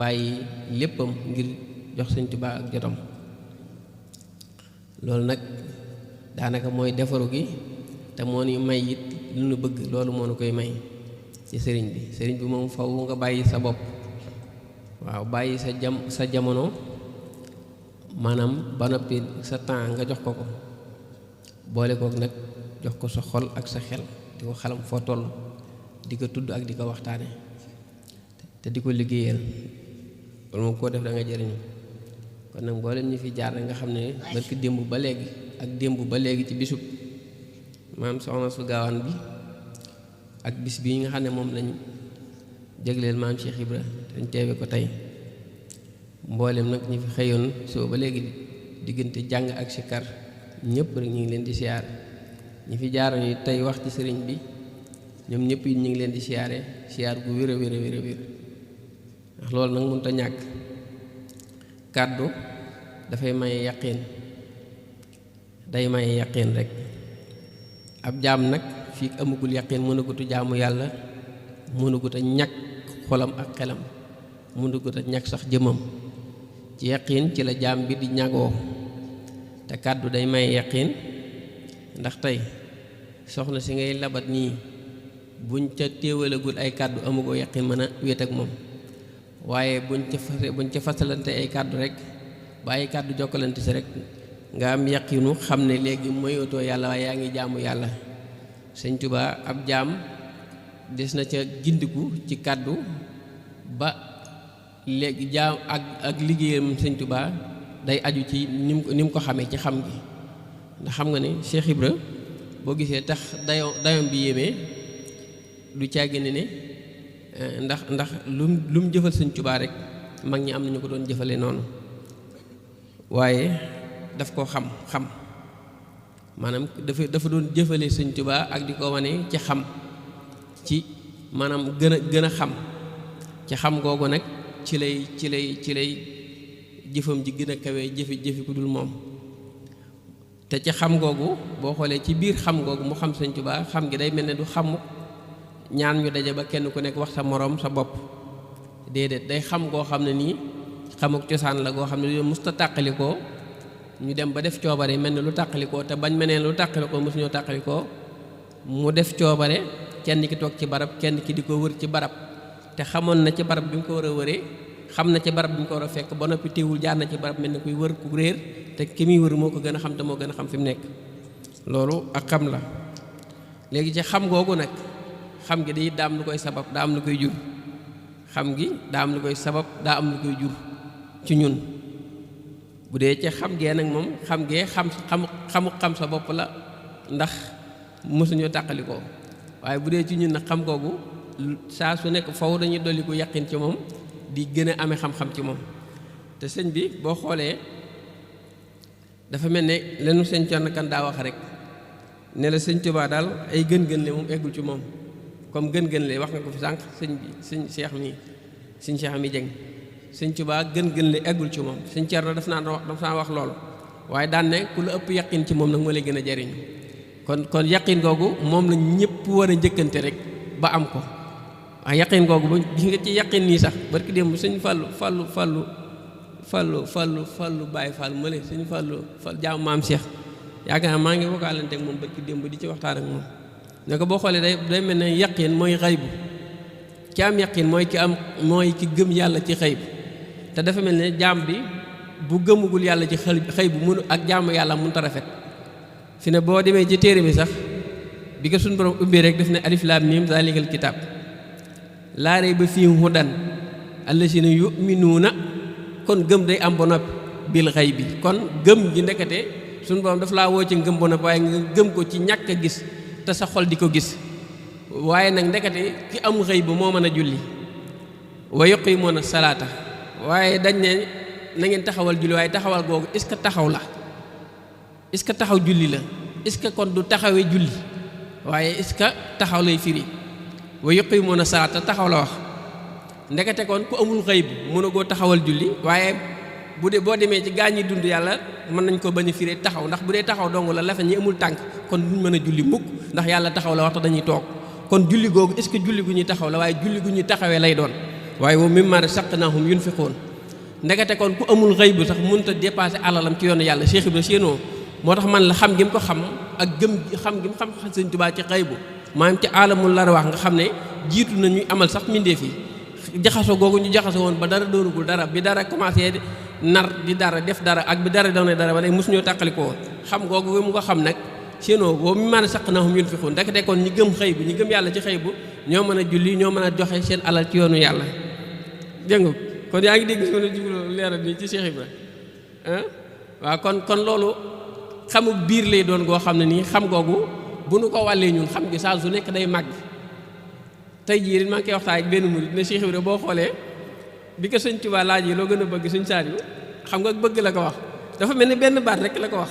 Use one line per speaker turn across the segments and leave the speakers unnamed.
bàyyi léppam ngir jox Sëñ Tuubaa ak jotam. loolu nag daanaka mooy defaru gi te moo ni may it lu nu bëgg loolu moo nu koy may ci sëriñ bi moom faw nga bàyyi sa bopp waaw bàyyi sa jamono maanaam ba noppi sa temps nga jox ko boole kook nag jox ko sa xol ak sa xel di ko xalam foo toll di ko tudd ak di ko waxtaane te di ko liggéeyal loolu moom koo def da nga jëriñu. kon nag mboolem ñi fi jaar nga xam ne barki démb ba léegi ak démb ba léegi ci bisub maam soxna su gaawaan bi ak bis bii nga xam ne moom lañ jégleel maam Cheikh Ibra dañ teewe ko tey mboolem nag ñi fi xëyoon soo ba léegi diggante jàng ak sikar ñëpp rek ñu ngi leen di siyaar ñi fi jaaroon yi tey wax ci sëriñ bi ñoom ñëpp yi ñu ngi leen di siyaar gu wér a wér a wér a wér ndax loolu nag mënut a ñàkk. kàddu dafay maye yaqin day maye yaqin rek ab jaam nag fii amagul yaqin mënagutu jaamu yàlla mënagut a ñàkk xolam ak xelam mënagut a ñàkk sax jëmam ci yaqin ci la jaam bi di ñagoo te kàddu day maye yaqin ndax tey soxna si ngay labat nii buñ ca téewalagul ay kàddu amugoo yaqin mën a wéet ak moom waaye buñ ca fasalante ay kàddu rek ba ay kàddu jokkalante si rek nga am yaqinu xam ne léegi moyotoo yàlla waaye yaa ngi jaamu yàlla. Sëñ Tuubaa ab jaam des na ca gindiku ci kàddu ba léegi jaam ak liggéeyam Sëñ Tuubaa day aju ci ni mu ko xamee ci xam gi ndax xam nga ne Cheikh Ibra boo gisee tax dayoom bi yéemee du caagin ne ndax lu mu jëfal Sëñ Tuubaa rek mag ñi am nañu ko doon jëfale noonu waaye daf ko xam maanaam dafa doon jëfale Sëñ Tuubaa ak di ko wane ci xam ci maanaam gën a xam ci xam googu nag ci lay jëfam ji gën a kawee jëfi ku dul moom te ci xam googu boo xoolee ci biir xam googu mu xam Sëñ Tuubaa xam gi day mel ne du xamu ñaan ñu daje ba kenn ku nekk wax sa moroom sa bopp déedéet day xam goo xam ne nii xamuk cosaan la goo xam ne lu musta tàqalikoo ñu dem ba def coobare mel ne lu tàqalikoo te bañ meneen lu tàqalikoo mosuñoo tàqalikoo mu def coobare kenn ki toog ci barab kenn ki di ko wër ci barab te xamoon na ci barab bi mu ko war a wëree xam na ci barab bi mu ko war a fekk ba noppi teewul jaar na ci barab mel ne kuy wër ku réer te ki muy wër moo ko gën a xam te moo gën a xam fi mu nekk loolu ak xam la léegi ci xam googu nag xam gi day daa am lu koy sabab daa am lu koy jur xam gi daa am lu koy sabab daa am lu koy jur ci ñun bu dee ci xam gee nag moom xam gee xam sa bopp la ndax mësuñoo tàqalikoo waaye bu dee ci ñun nag xam googu saa su nekk faw dañuy dolli ko yaqin ci moom di gën a amee xam-xam ci moom te sëñ bi boo xoolee dafa mel ne lenu sëñ Cerno Kan daa wax rek ne la Sëñ Tuubaa daal ay gën-gën le moom eggul ci moom comme gën-gën le wax nga ko fi sànq sëñ Cheikh mi jeng Sëñ Tuubaa gën-gën le eggul ci moom Sëñ Cerno daf naa wax loolu waaye daan ne ku la ëpp yaqin ci moom nag moo lay gën a jariñ kon yaqin googu moom la ñëpp war a njëkkante rek ba am ko waaye yaqin googu ba gis nga ci yaqin nii sax barki démb Sëñ Fallu Baye Fall mële Sëñ Fallu jaamu maam Cheikh yaakaar maa ngi wokkaalante ak moom barki démb di ci waxtaan ak moom ne ko boo xoolee day mel ne yaqin mooy xaybu ki am yaqin mooy ki gëm yàlla ci xaybu te dafa mel ne jaam bi bu gëmugul yàlla ci xaybu mënu ak jaamu yàlla mënut a rafet fi ne boo demee ci téere bi sax bi ko suñu borom ubbee rek def ne alif laam miim zaalikal kitaab laa rayba fiihi hudan allaziina yu'minuuna kon gëm day am ba noppi bil xaybi kon gëm gi ndekete suñu borom daf laa woo ci ngëm ba noppi waaye nga gëm ko ci ñàkk a gis te sa xol di ko gis waaye nag ndekete ki am xëy ba moo mën a julli wa yuqiimuuna salaata waaye dañ ne na ngeen taxawal julli waaye taxawal googu est-ce que taxaw la est-ce que taxaw julli la est-ce que kon du taxawee julli waaye est-ce que taxaw lay firi wa yuqiimuuna salaata taxaw la wax ndekete kon ku amul xëy bu mën a goo taxawal julli waaye bu dee boo demee ci gaañ ñi dund yàlla mën nañ ko bañ a firee taxaw ndax bu dee taxaw dong la lafe ñi amul tànk kon duñ mën a julli mukk ndax yàlla taxaw la wax te dañuy toog kon julli googu est-ce que julli gu ñuy taxaw la waaye julli gu ñuy taxawee lay doon waaye wa mimmaa razaqnaahum yunfiquun ndekete kon ku amul xëy bu sax mënut a dépassé alalam ci yoonu yàlla. Cheikh Ibra séenoo moo tax man la xam gi mu ko xam ak xam gi mu xam Sëñ Tuubaa ci xëy bu maanaam ci alamul lar wax nga xam ne jiitu na ñuy amal sax mbindeef yi jaxasoo googu ñu jaxasoo woon ba dara doonagul dara bi dara commencé nar di dara def dara ak bi dara doone dara ba léegi mosuñoo tàqalikoo woon xam googu mu ko xam nag séenoo boo mu mën a saq na hum yunfiqun ndekete kon ñi gëm xëy bu ñi gëm yàlla ci xëy bu ñoo mën a julli ñoo mën a joxe seen alal ci yoonu yàlla. dégg nga kon yaa ngi dégg soo jublu leeral nii ci Cheikh Ibra waaw kon loolu xamu biir lay doon goo xam ne nii xam googu bu nu ko wàllee ñun xam gi saa su nekk day màgg. tey jii maa ngi koy waxtaan ak benn murid ne Cheikh Ibra boo xoolee bi ko Sëñ Tuubaa laajee loo gën a bëgg Sëñ Saaliw xam nga bëgg la ko wax dafa mel ni benn baat rek la ko wax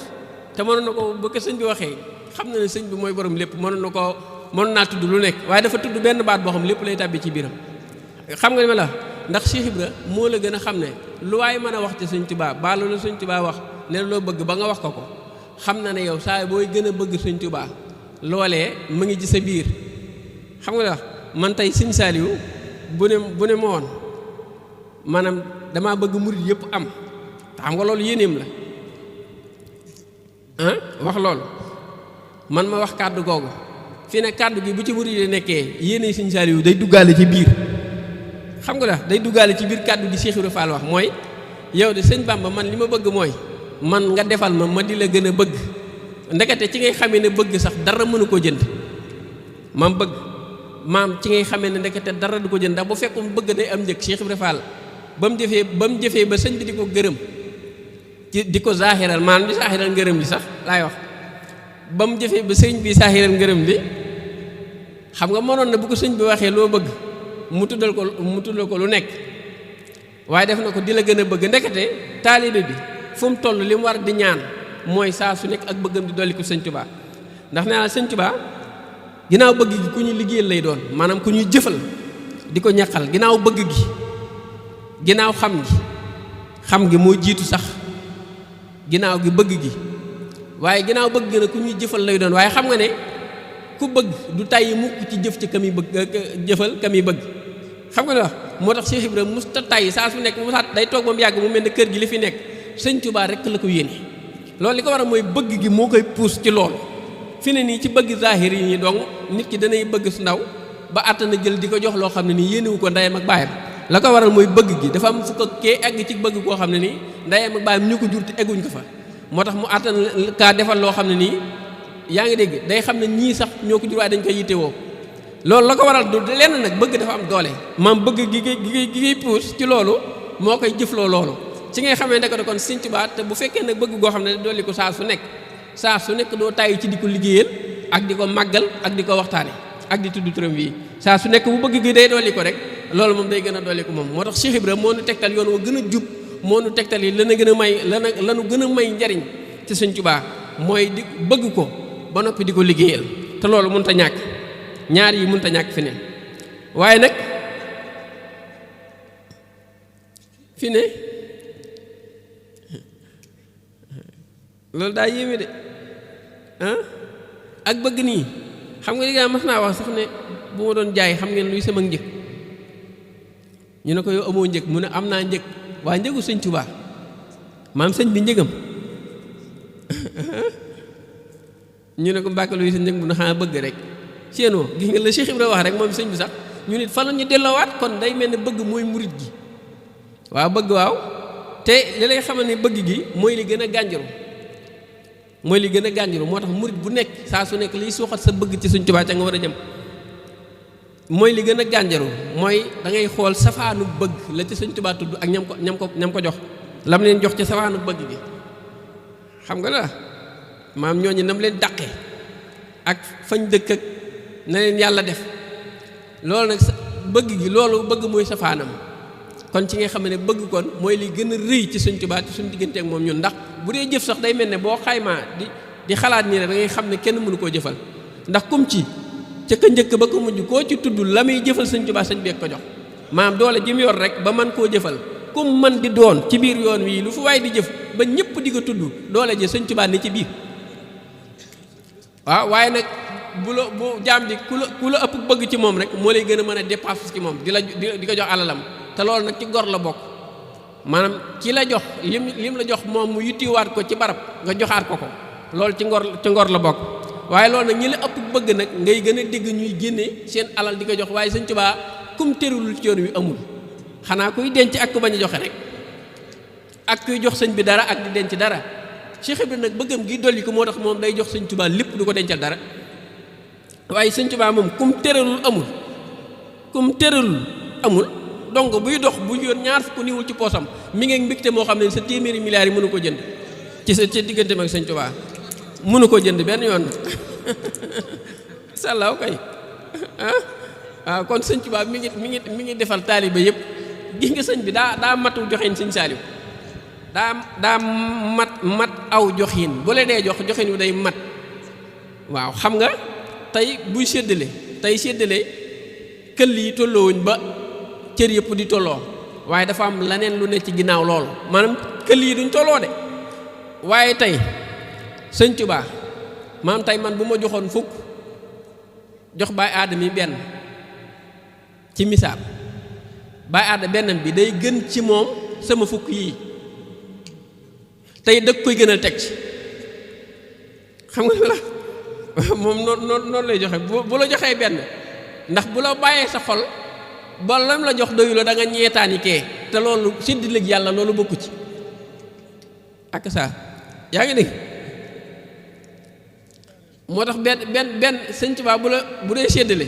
te mënoon na ko bu ko sëñ bi waxee xam na ne sëñ bi mooy borom lépp mënoon naa tudd lu nekk waaye dafa tudd benn baat boo xam lépp lay tàbbi ci biiram. xam nga li ma la ndax Cheikh Ibra moo la gën a xam ne lu waay mën a wax ci Sëñ Tuubaa ba loolu Sëñ Tuubaa wax ne loo bëgg ba nga wax ko xam na ne yow saa booy gën a bëgg Sëñ Tuubaa loolee mu ngi ci sa biir. xam nga man tey Sëñ Saaliw bu ne ma woon maanaam damaa bëgg murid yëpp am te xam nga loolu yéeneem la wax loolu man ma wax kàddu googu fii ne kàddu gi bu ci murid yi nekkee yéene Sëñ Saaliw day duggaale ci biir. xam nga day duggaale ci biir kàddu gi Cheikh Ibra Fall wax mooy yow de sëñ Bamba man li ma bëgg mooy man nga defal ma di la gën a bëgg ndekete ci ngay xamee ne bëgg sax dara mënu koo jënd maam bëgg maam ci ngay xamee ne ndekete dara du ko jënd ndax bu fekkoon bëgg day am njëkk Cheikh Ibra Fall ba mu jëfee ba sëñ bi di ko gërëm di ko zaahiral maanaam di zaahiral ngërëm li sax laay wax ba mu jëfee ba sëñ bi zaahiral ngërëm li xam nga mënoon na bu ko sëñ bi waxee loo bëgg mu tuddal ko lu nekk waaye def na ko di la gën a bëgg ndekete taalibe bi fu mu toll li mu war di ñaan mooy saa su nekk ak bëggam di dolli ko Sëñ Tuubaa ndax nee naa Sëñ Tuubaa ginnaaw bëgg gi ku ñu liggéeyal lay doon maanaam ku ñuy jëfal di ko ñaqal ginnaaw bëgg gi ginnaaw xam gi moo jiitu sax ginnaaw gi bëgg gi waaye ginnaaw bëgg gi nag ku ñuy jëfal lay doon waaye xam nga ne ku bëgg du tàyyi mukk ci jëf ci kam yi bëgg jëfal kam yi bëgg xam nga ne wax moo tax Cheikh Ibra mus ta tàyyi saa su nekk mu saat day toog ba mu yàgg mu mel ne kër gi li fi nekk Sëñ Tuubaa rek la ko yéene loolu li ko war a mooy bëgg gi moo koy puus ci loolu fi ne nii ci bëgg zahir yi donc nit ki danay bëgg su ndaw ba àttana jël di ko jox loo xam ne nii yéenewu ko ndeyam ak baayam la ko waral mooy bëgg gi dafa am fu ko kee egg ci bëgg koo xam ne nii ndeyam ak baayam ñu ko jur te egguñ ko fa moo tax mu àttan kaa defal loo xam ne nii yaa ngi dégg day xam ne ñii sax ñoo ko jur waaye dañ koy yittewoo loolu la ko waral du lenn nag bëgg dafa am doole maam bëgg gi ngay puus ci loolu moo koy jëfloo loolu ci ngay xamee ne kon Sëñ Tuubaa te bu fekkee nag bëgg goo xam ne dolli ko saa su nekk doo tàyyi ci di ko liggéeyal ak di ko màggal ak di ko waxtaane ak di tudd turam bii saa su nekk bu bëgg gi day dolli ko rek loolu moom day gën a dolli ko moom moo tax Cheikh Ibra moo nu tegtal yoon wa gën a jub moo nu tegtal yi lana gën a may lanu gën a may njariñ ci Sëñ Tuubaa mooy di bëgg ko ba noppi di ko liggéeyal te loolu mënut a ñàkk ñaar yi mënut a ñàkk fi ne waaye nag fi ne loolu daa yéeme de ak bëgg nii xam nga léegi mas naa wax sax ne bu ma doon jaay xam ngeen luy sama njëg ñu ne ko yow amoo njëg mu ne am naa njëg waaye njëgu Sëñ Tuubaa maam sëñ bi njëgam ñu ne ko Mbàkke luy sa njëg mu ne xanaa bëgg rek séenoo gis nga la Cheikh Ibra wax rek moom sëñ bi sax ñu nit fa la ñu delloowaat kon day mel ne bëgg mooy murit gi waaw bëgg waaw te li lay xamal ne bëgg gi mooy li gën a gànjaru moo tax murit bu nekk saa su nekk liy suuxat sa bëgg ci Sëñ Tuubaa ca nga war a jëm mooy li gën a gànjaru mooy da ngay xool safaanu bëgg la ci Sëñ Tuubaa tudd ak ñam ko jox lam leen jox ci safaanu bëgg gi xam nga la maam ñooñu nam leen dàqe ak fañ dëkk ak na leen yàlla def loolu nag bëgg gi loolu bëgg mooy safaanam kon ci nga xam ne bëgg kon mooy li gën a rëy ci Sëñ Tuubaa ci suñu diggante ak moom ñun ndax bu dee jëf sax day mel ne boo xaymaa di xalaat nii rek da ngay xam ne kenn mënu koo jëfal ndax kum ci ca ka njëkk ba ko mujj koo ci tudd la muy jëfal Sëñ Tuubaa sëñ beeg ko jox maam doole ji mu yor rek ba man koo jëfal kum man di doon ci biir yoon wii lu fu waay di jëf ba ñëpp di ko tudd doole ji Sëñ Tuubaa ni ci biir waaw waaye nag bu jaam bi ku la ëpp bëgg ci moom rek moo lay gën a mën a dépasse ci moom di ko jox alalam te loolu nag ci gor la bokk. maanaam ki la jox lim la jox moom mu yittiwaat ko ci barab nga joxaat ko loolu ci ngor la bokk. waaye loolu nag ñi la ëpp bëgg nag ngay gën a dégg ñuy génne seen alal di ko jox waaye Sëñ Tuubaa kum terulul ci yoon wi amul xanaa kuy denc ak ku bañ a joxe rek ak kuy jox sëñ bi dara ak di denc dara. Cheikh Ibrahima nag bëggam gi dolli ko moo tax moom day jox Sëñ Tuubaa lépp du ko dencal dara waaye Sëñ Tuubaa moom kum teralul amul donc buy dox bu yor ñaar fukk niwul ci poosam mi ngi mbégte moo xam ne sa téeméeri milliards yi mënu ko jënd ci diggante ak Sëñ Tuubaa mënu ko jënd benn yoon sàllaaw kay waaw kon Sëñ Tuubaa mi ngi defal taaliba yëpp gis nga sëñ bi daa matul joxeen Sëñ Saaliw daa mat aw joxin bu la dee joxin wi day mat waaw xam nga tey buy séddale këll yi tolloowuñ ba cër yëpp di tolloo waaye dafa am leneen lu ne ci ginnaaw loolu maanaam këll yi duñ tolloo de waaye tey Sëñ Tuubaa maam tey man bu ma joxoon fukk jox Baay Aadama yi benn ci misaal Baay Aadama bennam bi day gën ci moom sama fukk yii tey dëkk koy gënal teg ci xam nga la moom noonu lay joxe bu la joxee benn ndax bu la bàyyee sa xol ba lam la jox doyu la da nga ñeetaani kee te loolu séddaleeg yàlla loolu bokku ci ak saa yaa ngi dégg moo tax benn Sëñ Tuubaa bu dee séddale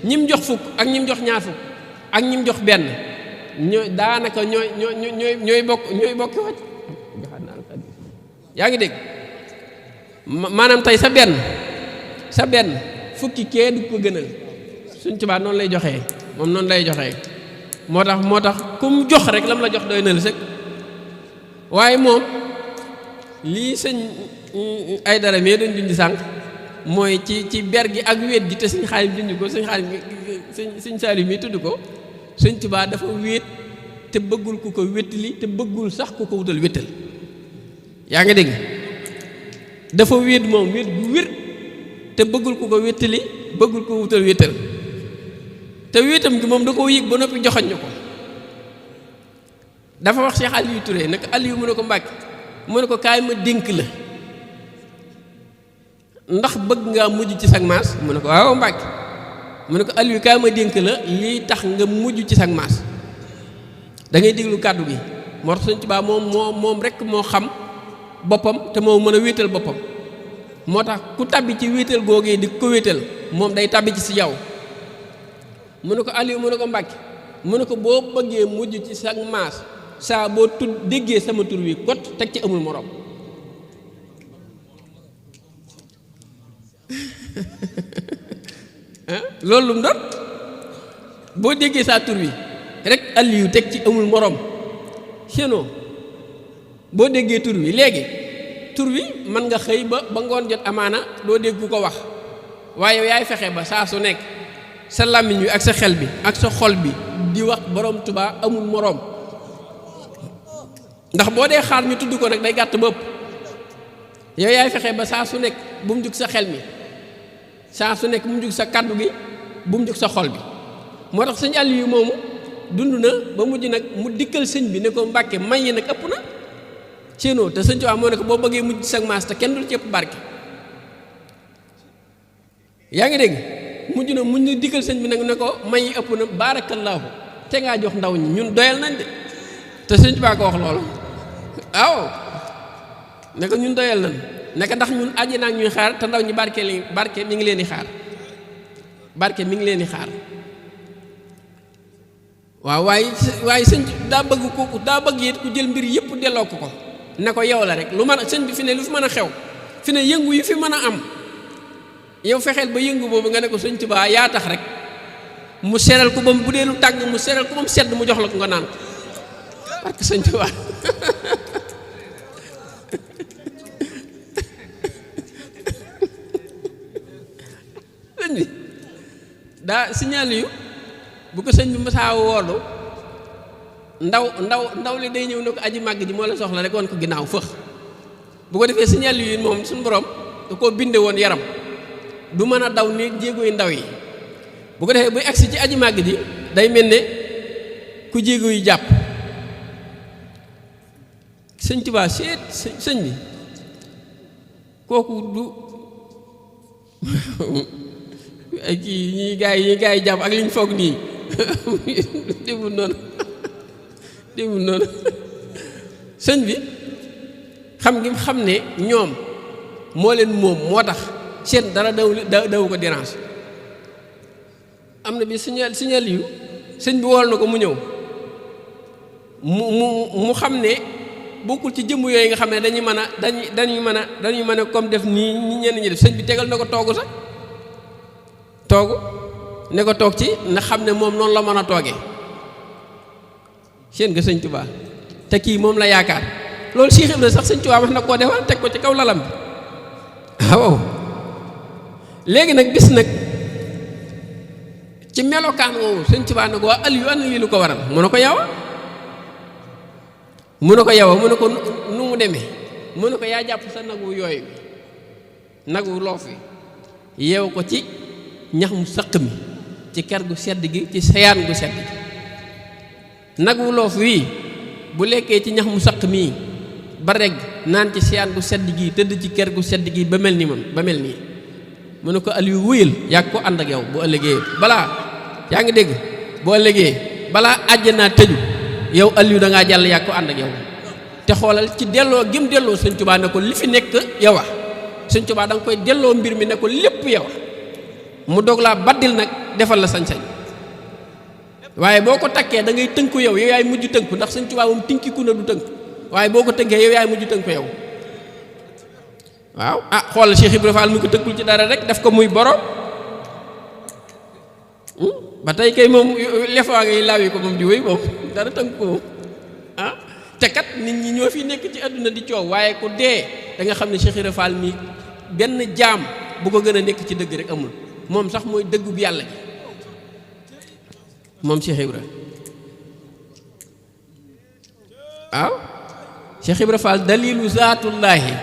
ñim jox fukk ak ñim jox ñaar fukk ak ñim jox benn ñooy daanaka ñooy bokk wàcc yaa ngi dégg maanaam tey sa benn fukki kee du ko gënal Sëñ Tuubaa noonu lay joxee moom noonu lay joxee moo tax ku mu jox rek lam la jox doy na la sëkk waaye moom lii sëñ Aydara mee doon junj sànq mooy ci ber gi ak wéet gi te sëñ Xaadim junj ko sëñ Saaliw mi tudd ko Sëñ Tuubaa dafa wéet te bëggul ku ko wéttali te bëggul sax ku ko wutal wéttal yaa ngi dégg dafa wéet moom wéet gu wér te bëggul ku ko wéttali bëggul ko wutal wéttal te wéetam gi moom da koo yëg ba noppi joxoñ ñu ko dafa wax Cheikh Aliou Touré nag Aliou mu ne ko Mbàkke mu ne ko kaay ma dénk la ndax bëgg ngaa mujj ci sag maas mu ne ko waaw Mbàkke mu ne ko Aliou kaay ma dénk la lii tax nga mujj ci sag maas da ngay déglu kàddu gi moo tax Sëñ Tuubaa moom rekk moo xam boppam te moo mën a wéetal boppam moo tax ku tabbi ci wéetal googee di ko wéetal moom day tabbi ci si yow mu ne ko Aliou mu ne ko Mbàkke mu ne ko boo bëggee mujj ci sag maas saa boo déggee sama tur wi kot teg ci amul morom loolu lu mu doon boo déggee saa tur wi rek Aliou teg ci amul morom sinon boo déggee tur wi léegi tur wi mën nga xëy ba ngoon jot amaana doo dégg ku ko wax waaye yaay fexe ba saa su nekk sa làmmiñ wi ak sa xel bi ak sa xol bi di wax borom Tuubaa amul moroom ndax boo dee xaar ñu tudd ko nag day gàtt ba ëpp yow yaay fexe ba saa su nekk bu mu jug sa xel mi saa su nekk bu mu jug sa kàddu gi bu mu jug sa xol bi moo tax sëñ Aliou moomu dund na ba mujj nag mu dikkal sëñ bi ne ko Mbàkke may yi nag ëpp na séenoo te Sëñ Tuubaa moo ne ko boo bëggee mujj sag maas te kenn dul ci ëpp barke yaa ngi dégg mujj na dikkal sëñ bi nag ne ko may yi ëpp na baarakallaahu te ngaa jox ndaw ñi ñun doyal nañ de te Sëñ Tuubaa ko wax loolu waaw ne ko ñun doyal nañ ne ko ndax ñun àjjana ak ñuy xaar te ndaw ñi barke mi ngi leen di xaar barke mi ngi leen di xaar waaw waaye sëñ daa bëgg it ku jël mbir yëpp delloo ko ne ko yow la rek lu mën a sëñ bi fi ne lu fi mën a xew fi ne yëngu yi fi mën a am yow fexeel ba yëngu boobu nga ne ko Sëñ Tuubaa yaa tax rek mu seral ko ba bu dee lu tàng mu seral ko ba mu sedd mu jox la ko nga naan ko parce que Sëñ Tuubaa sëñ bi daa signalé yu bu ko sëñ bi masaa woolu ndaw li day ñëw ne ko aji màgg ji moo la soxla rek woon ko ginnaaw fëx bu ko defee signal yi moom suñu borom da koo binde woon yaram du mën a daw ni jéego yu ndaw yi bu ko defee buy agsi ci aji màgg ji day mel ne ku jéego yu jàpp sëñ Tuubaa seet sëñ bi kooku du ay kii ñi gaa yi jàpp ak liñ foog nii démul noonu sëñ bi xam ngi xam ne ñoom moo leen moom moo tax seen dara daw ko dérange am na bi signal yu sëñ bi wool na ko mu ñëw mu xam ne bokkul ci jëmm yooyu nga xam ne dañuy mën a comme def nii ñenn ñi def sëñ bi tegal na ko toogu sax toogu ne ko toog ci na xam ne moom noonu la mën a toogee seen nga sëñ Tuubaa te kii moom la yaakaar loolu Cheikh Ibra sax sëñ Tuubaa wax na koo defal teg ko ci kaw lalam bi waaw léegi nag bis nag ci melokaan woowu sëñ Tuubaa ne ko waa Aliou ana lii lu ko waral mu ne ko yow mu ne ko nu mu demee mu ne ko yaa jàpp sa nagu yooyu nagu loof wi yeew ko ci ñax mu sëq mi ci ker gu sedd gi ci sayaan gu sedd gi nagu loof wii bu lekkee ci ñax mu sëq mii ba regg naan ci sayaan gu sedd gi tëdd ci ker gu sedd gi ba mel ni man ba mel nii mu ne ko Aliou wuyal yaa ko ànd ak yow bu ëllëgee balaa yaa ngi dégg bu ëllëgee balaa àjjanaa tëju yow Aliou da ngaa jàll yaa ko ànd ak yow te xoolal ci delloo gim delloo sëñ Tuubaa ne ko li fi nekk yow a sëñ Tuubaa da nga koy delloo mbir mi ne ko lépp yow a mu doog laa baddil nag defal la sañ-sañ waaye boo ko takkee da ngay tënku yow yaay mujj tënku ndax sëñ Tuubaa moom tinkiku na du tënku waaye boo ko tënkee yow yaay mujj tënku yow waaw ah xoolal Cheikh Ibrahima Fall mi ko tënkul ci dara rek daf ko muy borom ba tey kay moom lefaa ngay laawi ko moom di wéy moom dara tënk ko moom ah te kat nit ñi ñoo fi nekk ci àdduna di coow waaye ku dee da nga xam ne Cheikh Ibra Fall mi benn jaam bu ko gën a nekk ci dëgg rek amul moom sax mooy dëggu bi yàlla ji moom Cheikh Ibra waaw Cheikh Ibra Fall dalilu zaatullaahi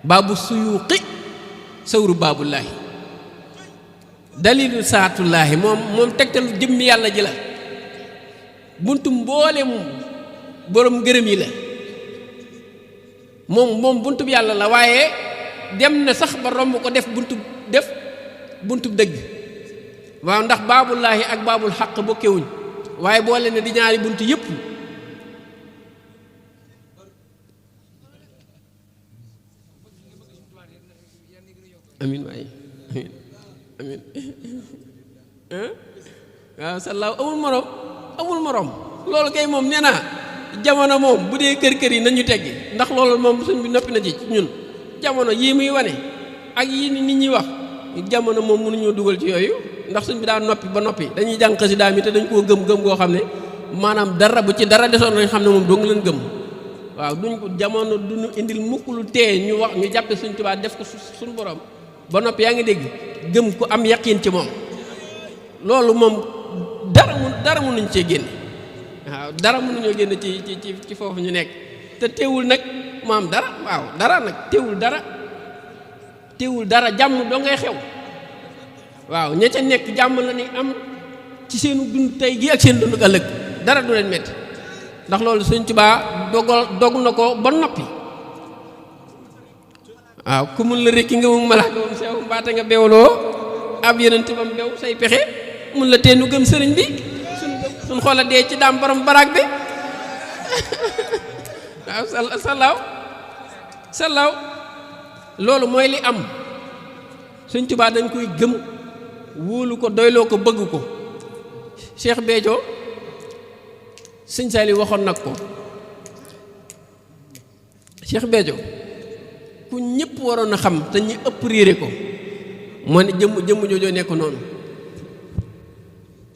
baabu suyuuqi sawru baabullaahi dalilu saatullaahi moom tegtal jëmmi yàlla ji la buntu mboolem borom gërëm yi la moom buntu yàlla la waaye dem na sax ba romb ko def buntu dëgg waaw ndax baabullaahi ak baabul xaq bokkewuñ waaye boole ne di ñaari buntu yëpp amin waaye amin waaw sallaaw amul morom loolu kay moom nee naa jamono moom bu dee kër yi nañu teggi ndax loolu moom suñ bi noppi na ci ñun jamono yii muy wane ak yii nit ñi wax jamono moom mënuñoo dugal ci yooyu ndax suñ bi daa noppi ba noppi dañuy jàng xasida mi te dañ koo gëm goo xam ne maanaam dara bu ci dara desoon nañ xam ne moom doo nga leen gëm waaw duñ ko jamono duñu indil mukk lu tee ñu wax ñu jàppe suñ Tuubaa def ko suñ borom ba noppi yaa ngi dégg gëm ko am yaqiin ci moom loolu moom dara mënuñ cee génne waaw dara mënuñoo génne ci foofu ñu nekk te teewul nag mu am dara waaw dara nag teewul dara jàmm doo ngay xew waaw ña ca nekk jàmm la ni am ci seenu dund tey gi ak seen dund ëllëg dara du leen metti ndax loolu Sëñ Tuubaa dog na ko ba noppi waaw ku mun la rekki nga mu malaaka moom sew mbaate nga bewloo ab yeneen bam bew say pexe mun la teenu gëm sëriñ bi suñ xoola dee ci daam borom baraag bi waaw sallaaw loolu mooy li am Sëñ Tuubaa dañ koy gëm wóolu ko doyloo ko bëgg ko Cheikh Béthio Sëñ Saliou waxoon nag ko Cheikh Béthio ku ñëpp waroon a xam te ñi ëpp réere ko moo ne jëmm joojoo nekk noonu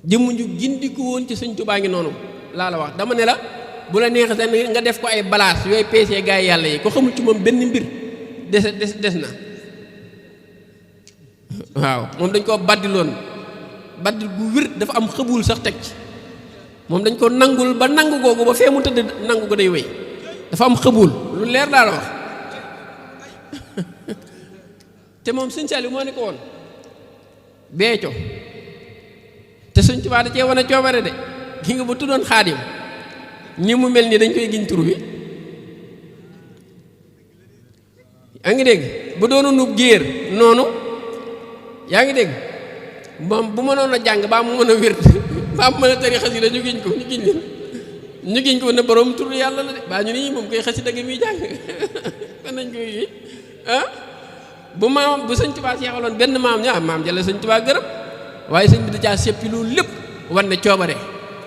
jëmm ju gindiku woon ci Sëñ Tuubaa ngi noonu laa la wax dama ne la bu la neexee nga def ko ay balaas yooyu peesee gaa yi yàlla yi ko xamul ci moom benn mbir des na waaw moom dañ koo baddiloon baddil gu wér dafa am xëbul sax teg ci moom dañ ko nangul ba nangu googu ba fee mu tëdd nangu ko day wéy dafa am xëbul lu leer laa la wax te moom sëñ Saliou moo ne ko woon Béthio te sëñ Tuubaa da cee wane coobare de gi nga bu tuddoon Xaadim ni mu mel nii dañ koy giñ tur bi yaa ngi dégg bu doonu nub géer noonu yaa ngi dégg moom bu mënoon a jàng baa mu mën a wér baa mu mën a tari xasida ñu giñ ko ne borom tur yàlla la de baa ñu ni moom koy xasida gi muy jàng kon nañ koy bu maam bu sëñ Tuubaa seexaloon benn maam ñaa maam jële sëñ Tuubaa gërëm waaye sëñ bi da caa seppi loolu lépp war ne coobare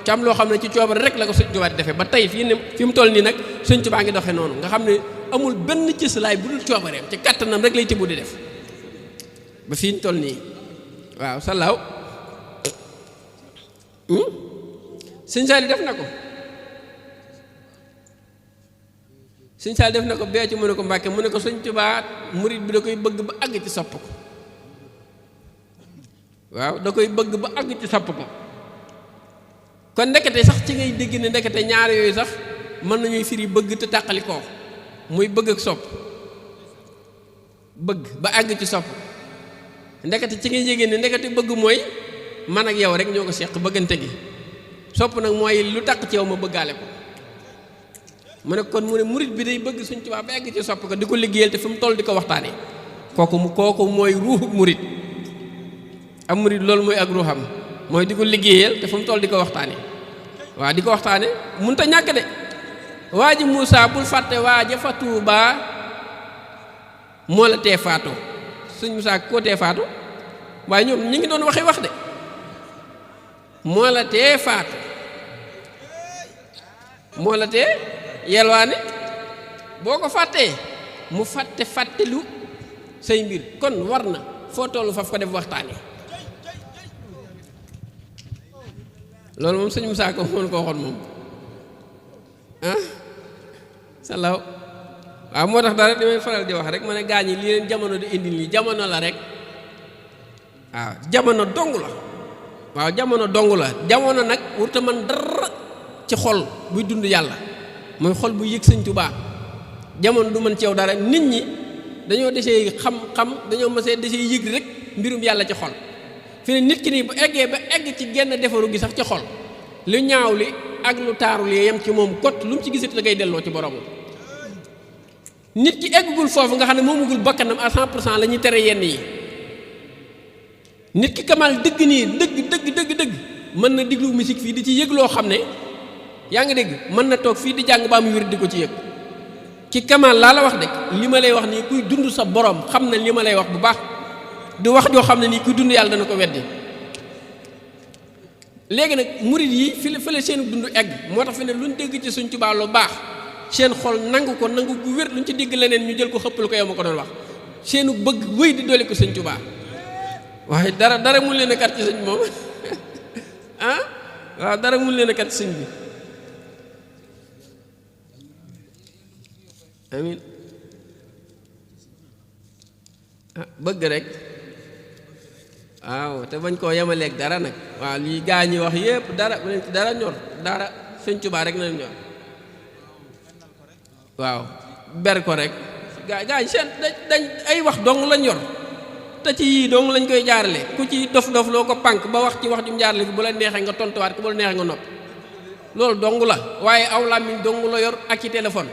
ci am loo xam ne ci coobare rek la ko sëñ Tuubaa di defee ba tey fi mu toll nii nag sëñ Tuubaa ngi doxee noonu nga xam ne amul benn cëslaay bu dul coobareem ci kàttanam rek lay tibb di def ba fi ñu toll nii waaw salaaw sëñ Saali def na ko sëñ Saali def na ko Béthio mu ne ko Mbàkke mu ne ko sëñ Tuubaa murit bi da koy bëgg ba àgg ci sopp ko waaw da koy bëgg ba àgg ci sopp ko kon ndekete sax ci ngay dégg ne ndekete ñaar yooyu sax mën nañuy firi bëgg te tàqali koo muy bëgg ak sopp bëgg ba àgg ci sopp ndekete ci ngay yégée ne ndekete bëgg mooy man ak yow rek ñoo ko seq bëggante gi sopp nag mooy lu taq ci yow ma bëggaale ko mu ne kon mu ne murit bi day bëgg Sëñ Tuubaa ba àgg ci sopp ko di ko liggéeyal te fi mu toll di ko waxtaane kooku mooy ruuxu murit am murit loolu mooy ak ruuxam mooy di ko liggéeyal te fu mu toll di ko waxtaane waaw di ko waxtaane mënut a ñàkk de waa ji Moussa bul fàtte waa ja fa Tuubaa moo la tee faatu sëñ Moussa koo tee faatu waaye ñoom ñi ngi doon waxee wax de moo la tee faatu moo la tee yelwaane boo ko fàttee mu fàttelu say mbir kon war na foo tollu faf ko def waxtaane loolu moom sëñ Moussa ko mën ko waxoon moom salaw waaw moo tax dara damay faral di wax rek ma ne gaañ yi li leen jamono di indi nii jamono la rek waaw jamono dong la waaw jamono dong la jamono nag wurta man dara ci xol buy dund yàlla mooy xol bu yëg Sëñ Tuubaa jamono du mën ci yow dara nit ñi dañoo desee xam-xam dañoo mësee desee yëg rek mbirum yàlla ci xol fi ne nit ki nii bu eggee ba egg ci genn defaru gi sax ci xol lu ñaaw li ak lu taaru li yem ci moom kot lu mu ci gisati da ngay delloo ci boromam nit ki eggugul foofu nga xam ne moomugul bakkanam à 100% la ñuy tere yenn yi nit ki kamal dëgg nii dëgg mën na diglu musique fii di ci yëg loo xam ne yaa ngi dégg mën na toog fii di jàng ba mu wér di ko ci yëg ci kamal laa la wax de li ma lay wax nii kuy dund sa borom xam na li ma lay wax bu baax du wax joo xam ne nii kuy dund yàlla dana ko weddi léegi nag murid yi fi la seen dund egg moo tax fi ne luñ dégg ci Sëñ Tuubaa lu baax seen xol nangu ko nangu gu wér luñ ci dégg leneen ñu jël ko xëppal ko yow ma ko doon wax seenu bëgg wéy di doole ko Sëñ Tuubaa waaye dara mun leen a kat ci sëñ moom waaw dara mun leen a kat ci sëñ bi amin bëgg rek waaw te bañ koo yemaleeg dara nag waaw lii gaa ñi wax yépp dara bu leen ci dara ñor dara Sëñ Tuubaa rek na leen ñor waaw ber ko rek gaa ñi seen dañ ay wax dong lañ yor te ci yii dong lañ koy jaarale ku ci dof loo ko pànk ba wax ci wax jum jaarale fi bu la neexee nga tontuwaat ko bu la neexee nga nopp loolu dong la waaye aw làmmiñ dong la yor ak ci téléphone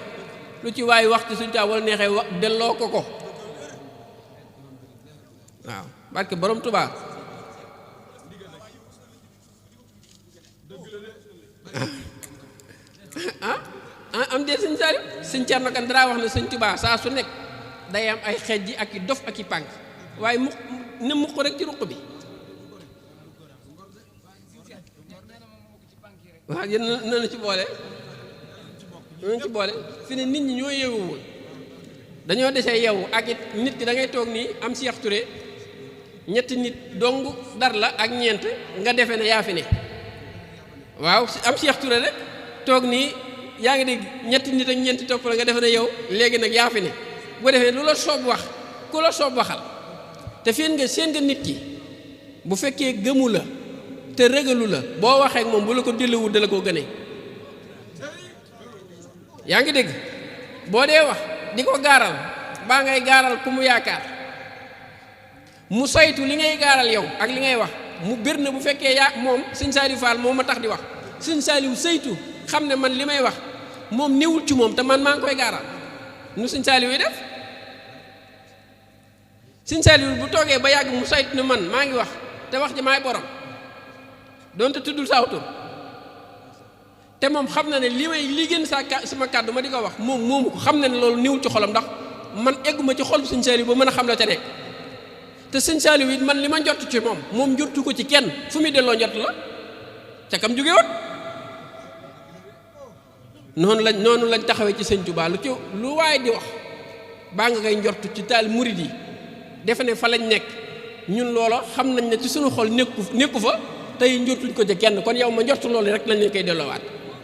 lu ci waaye wax ci Sëñ Tuubaa wala neexee wax delloo ko waaw barke borom Tuubaa am dee Sëñ Saaliw Sëñ Cerno Kan dara wax ne Sëñ Tuubaa saa su nekk day am ay xeej ji ak i dof ak i pànk waaye ne mukk rek ci ruq bi waaw yéen nana ci boole fi ne nit ñi ñoo yeewuwul dañoo desee yeewu ak it nit ki da ngay toog nii am Cheikh Touré ñetti nit dong dar la ak ñeent nga defe ne yaa fi ne waaw am Cheikh Touré rek toog nii yaa ngi dégg ñetti nit ak ñeenti topp la nga defe ne yow léegi nag yaa fi ne bu defee lu la soob wax ku la soob waxal te seen nga nit ki bu fekkee gëmu la te rëgalu la boo waxee ak moom bu la ko delluwul da la koo gënee yaa ngi dégg boo dee wax di ko gaaral baa ngay gaaral ku mu yaakaar mu saytu li ngay gaaral yow ak li ngay wax mu bir na bu fekkee yaa moom sëñ Saliou Fall moom ma tax di wax sëñ Saliou saytu xam ne man li may wax moom néewul ci moom te man maa ngi koy gaaral nu sëñ Saliou yi def sëñ Saliou bu toogee ba yàgg mu saytu ne man maa ngi wax te wax ji maay borom doonte tuddul saaw tur te moom xam na ne li gën sama kàddu ma di ko wax moom moomu ko xam na ne loolu néewul ci xolam ndax man egguma ci xol sëñ Saliou ba mën a xam la ca nekk te sëñ Saliou it man li ma njott ci moom njortu ko ci kenn fu muy delloo njott la ca kam jóge woon noonu lañ taxawee ci sëñ Touba lu waaye di wax baa nga koy njort ci taal murid yi defe ne fa lañ nekk ñun loola xam nañ ne ci suñu xol nekku fa tey njortuñ ko ci kenn kon yow ma njort loolu rek lañ leen koy delloowaat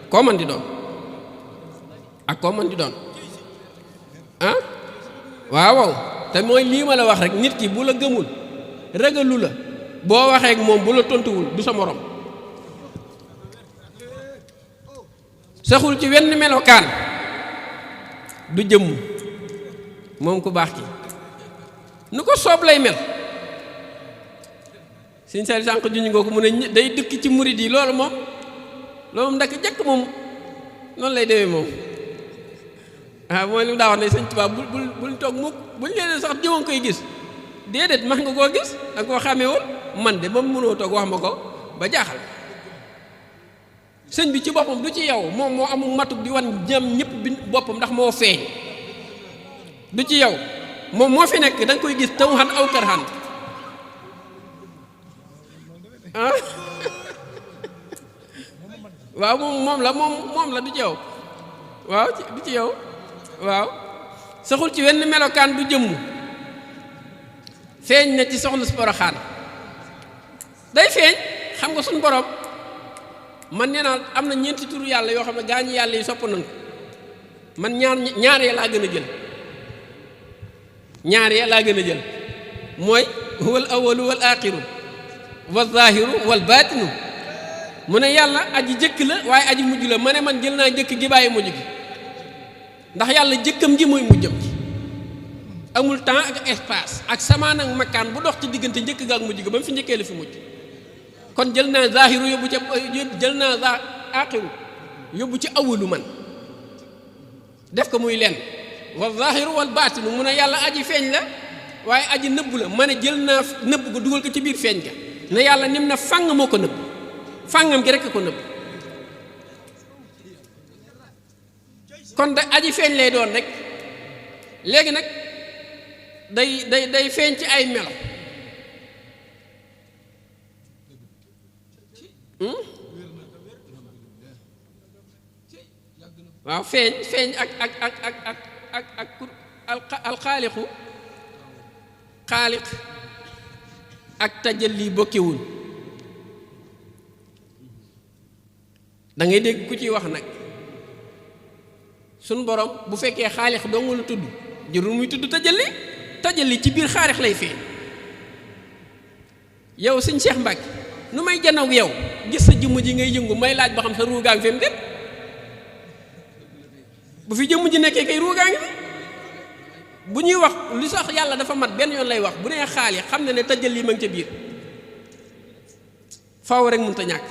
koo man di doon ak koo man di doon ah waaw te mooy lii ma la wax rek nit ki bu la gëmul ragalu la boo waxee ak moom bu la tontuwul du sa morom saxul ci wenn melokaan du jëmm moom ku baax ki nu ko soob lay mel sëñ Saliou sànq juñu ngoo ko mu ne day dëkk ci murid yi loolu moom ndaka jëkk moom noonu lay demee moom waaw mooy li mu daa wax ne sëñ Tuubaa bul toog mukk buñ leen sax jëwoon koy gis déedéet max nga koo gis da nga koo xàmmeewul man de ba mu mënoo toog wax ma ko ba jaaxal sëñ bi ci boppam du ci yow moom moo amul matuk di wan ñam ñëpp bi boppam ndax moo feeñ du ci yow moom moo fi nekk da nga koy gis taw xan aw kër xan ah waaw moom la du ci yow waaw du ci yow waaw saxul ci wenn melokaan du jëmm feeñ na ci soxna si Poroxaan day feeñ xam nga suñu borom man nee naa am na ñeenti turu yàlla yoo xam ne gaa ñi yàlla yi sopp nañ ko man ñaaree laa gën a jël ñaaree laa gën a jël mooy wal awalu wal axiru wal zahiru wal baatinu mu ne yàlla aji jëkk la waaye aji mujj la ma ne man jël naa jëkk gi bàyyi mujj gi ndax yàlla jëkkam ji mooy mujjam ji amul temps ak espace ak samaan ak makkaan bu dox ci diggante njëkk ga ak mujj ga ba mu fi njëkkee la fi mujj kon jël naa zahiru yóbbu ca jël naa axiru yóbbu ci awalu man def ko muy lenn wal zahiru wal baatinu mu ne yàlla aji feeñ la waaye aji nëbb la ma ne jël naa nëbb ko dugal ko ci biir feeñ ga ne yàlla nim na fàng moo ko nëbb fàngam gi rekk ko nëbb kon da aji feeñ lay doon rek léegi nag day feeñ ci ay melo waaw feeñ ak alxaaliqu xaaliq ak tajalli bokkewul da ngay dégg ku ciy wax nag suñ borom bu fekkee xaalix doo nga lu tudd jërul muy tudd tajalli ci biir xaalix lay feeñ yow sëñ Cheikh Mbacke nu may janaw yow gis sa jëmm ji ngay yëngu may laaj ba xam sa ruugaa ngi fi mu dem bu fi jëmm ji nekkee kay ruugaa ngi fi bu ñuy wax li sax yàlla dafa mat benn yoon lay wax bu nee xaalix xam ne tajalli ma ngi ca biir faaw rek mënut a ñàkk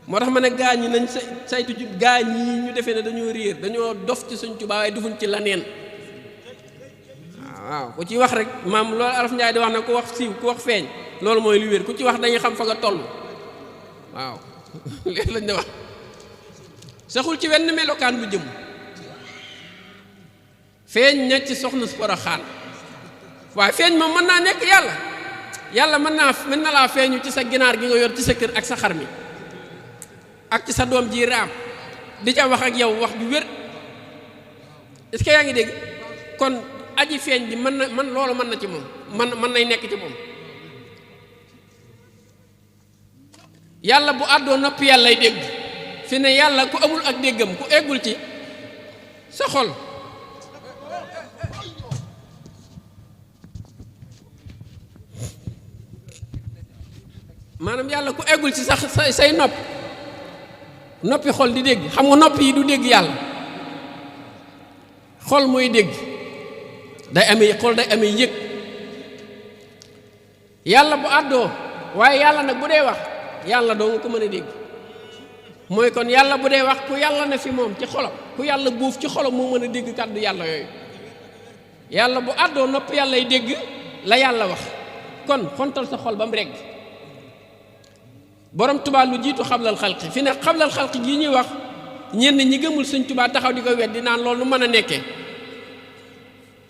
moo tax ma ne gaa ñi nañ saytu ci gaa ñi ñu defee ne dañoo réer dañoo dof ci Sëñ Tuubaa waaye defuñ ci laneen waaw ku ci wax rek maam loolu Araf Njaay di wax ne ku wax siiw ku wax feeñ loolu mooy lu wér ku ci wax dañuy xam fa nga toll waaw léegi lañ ne wax saxul ci wenn melokaan bu jëm feeñ na ci soxna si Poroxaan waaye feeñ moom mën naa nekk yàlla mën na laa feeñu ci sa ginaar gi nga yor ci sa kër ak sa xar mi ak ci sa doom ji raam di ca wax ak yow wax ju wér est-ce que yaa ngi dégg kon aji feeñ bi man loolu mën na ci moom mën nay nekk ci moom yàlla bu àddoo noppi yàlla lay dégg fi ne yàlla ku amul ak déggam ku eggul ci sa xol maanaam yàlla ku eggul ci sax say noppi xol di dégg xam nga nopp yi du dégg yàlla xol mooy dégg day amee xol day amee yëg yàlla bu àddoo waaye yàlla nag bu dee wax yàlla doo nga ko mën a dégg mooy kon yàlla bu dee wax ku yàlla ne fi moom ci xolam ku yàlla buuf ci xolam moo mën a dégg kàddu yàlla yooyu yàlla bu àddoo nopp yàllay dégg la yàlla wax kon xontal sa xol ba mu regg borom Tuubaa lu jiitu xablal xalqi fi ne xablal xalqi gii ñuy wax ñenn ñi gëmul Sëñ Tuubaa taxaw di ko weddi naan loolu nu mën a nekkee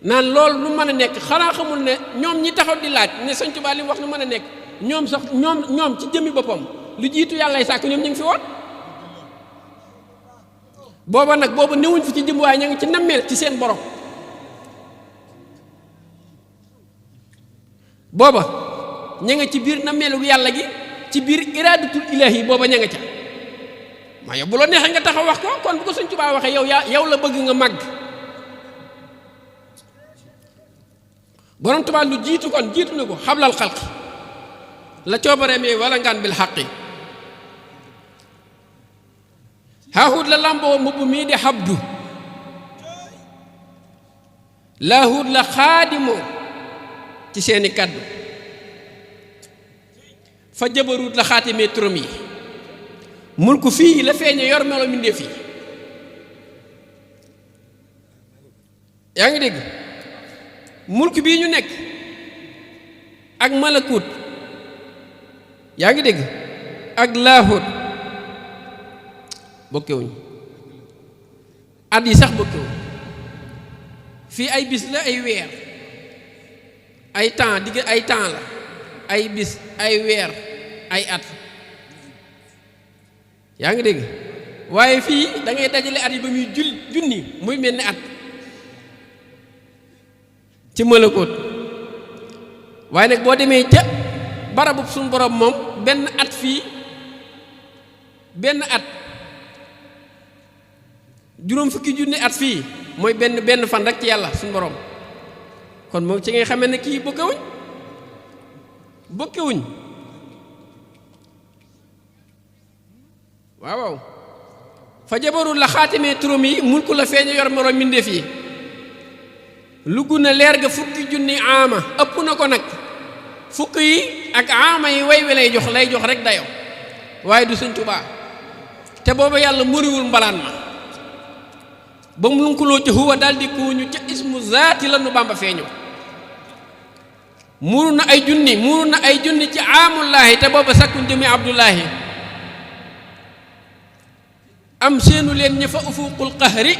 naan loolu nu mën a nekk xanaa xamul ne ñoom ñi taxaw di laaj ne Sëñ Tuubaa li mu wax nu mën a nekk ñoom sax ñoom ci jëmmi boppam lu jiitu yàllay sàkk ñoom ñu ngi fi woon booba nag booba newuñ fi ci jëm waaye ña ngi ci nammeel ci seen borom booba ña nga ci biir nammeelu yàlla gi ci biir iraadatul ilaahi booba ña nga ca maa yow bu la neexee nga taxaw wax ko kon bu ko Sëñ Tuubaa waxee yow la bëgg nga màgg borom Tuubaa lu jiitu kon jiitu na ko xablal xalqi la coobaree mi wala ngaan bil xaqi haahut la làmboo mbubb mii di habdu laahut la xaadimoo ci seeni kàddu fa jabarut la xaatimee turam yi mulku fii la feeñe yor melo mbindéef yi yaa ngi dégg mulk bii ñu nekk ak malakut yaa ngi dégg ak laahut bokkewuñ at yi sax bokkewuñ fii ay bis la ay weer ay temps digg ay temps la ay bis ay weer ay at yaa ngi dégg waaye fii da ngay dajale at yi ba muy junni muy mel ni at ci malakoot waaye nag boo demee ca barabub suñu borom moom benn at fii benn at juróom fukki junni at fii mooy benn fan rek ci yàlla suñu borom kon moom ci ngay xamee ne kii bokkewuñ waaw fa jabarul la xaatimee turam yi mulku la feeñu yor moroom mbindéef yi lu gën a leer ga fukki junni aama ëpp na ko nag fukk yi ak aama yi way wi lay jox rek dayo waaye du Sëñ Tuubaa te booba yàlla muriwul mbalaan ma ba mu lunkuloo ca huwa daldi kuuñu ca ismu zaati la nu Bàmba feeñu muuru na ay junni ci aamullaahi te booba sakkuñ jëmi abdullaahi am seenu leen ña fa ufuqul qahri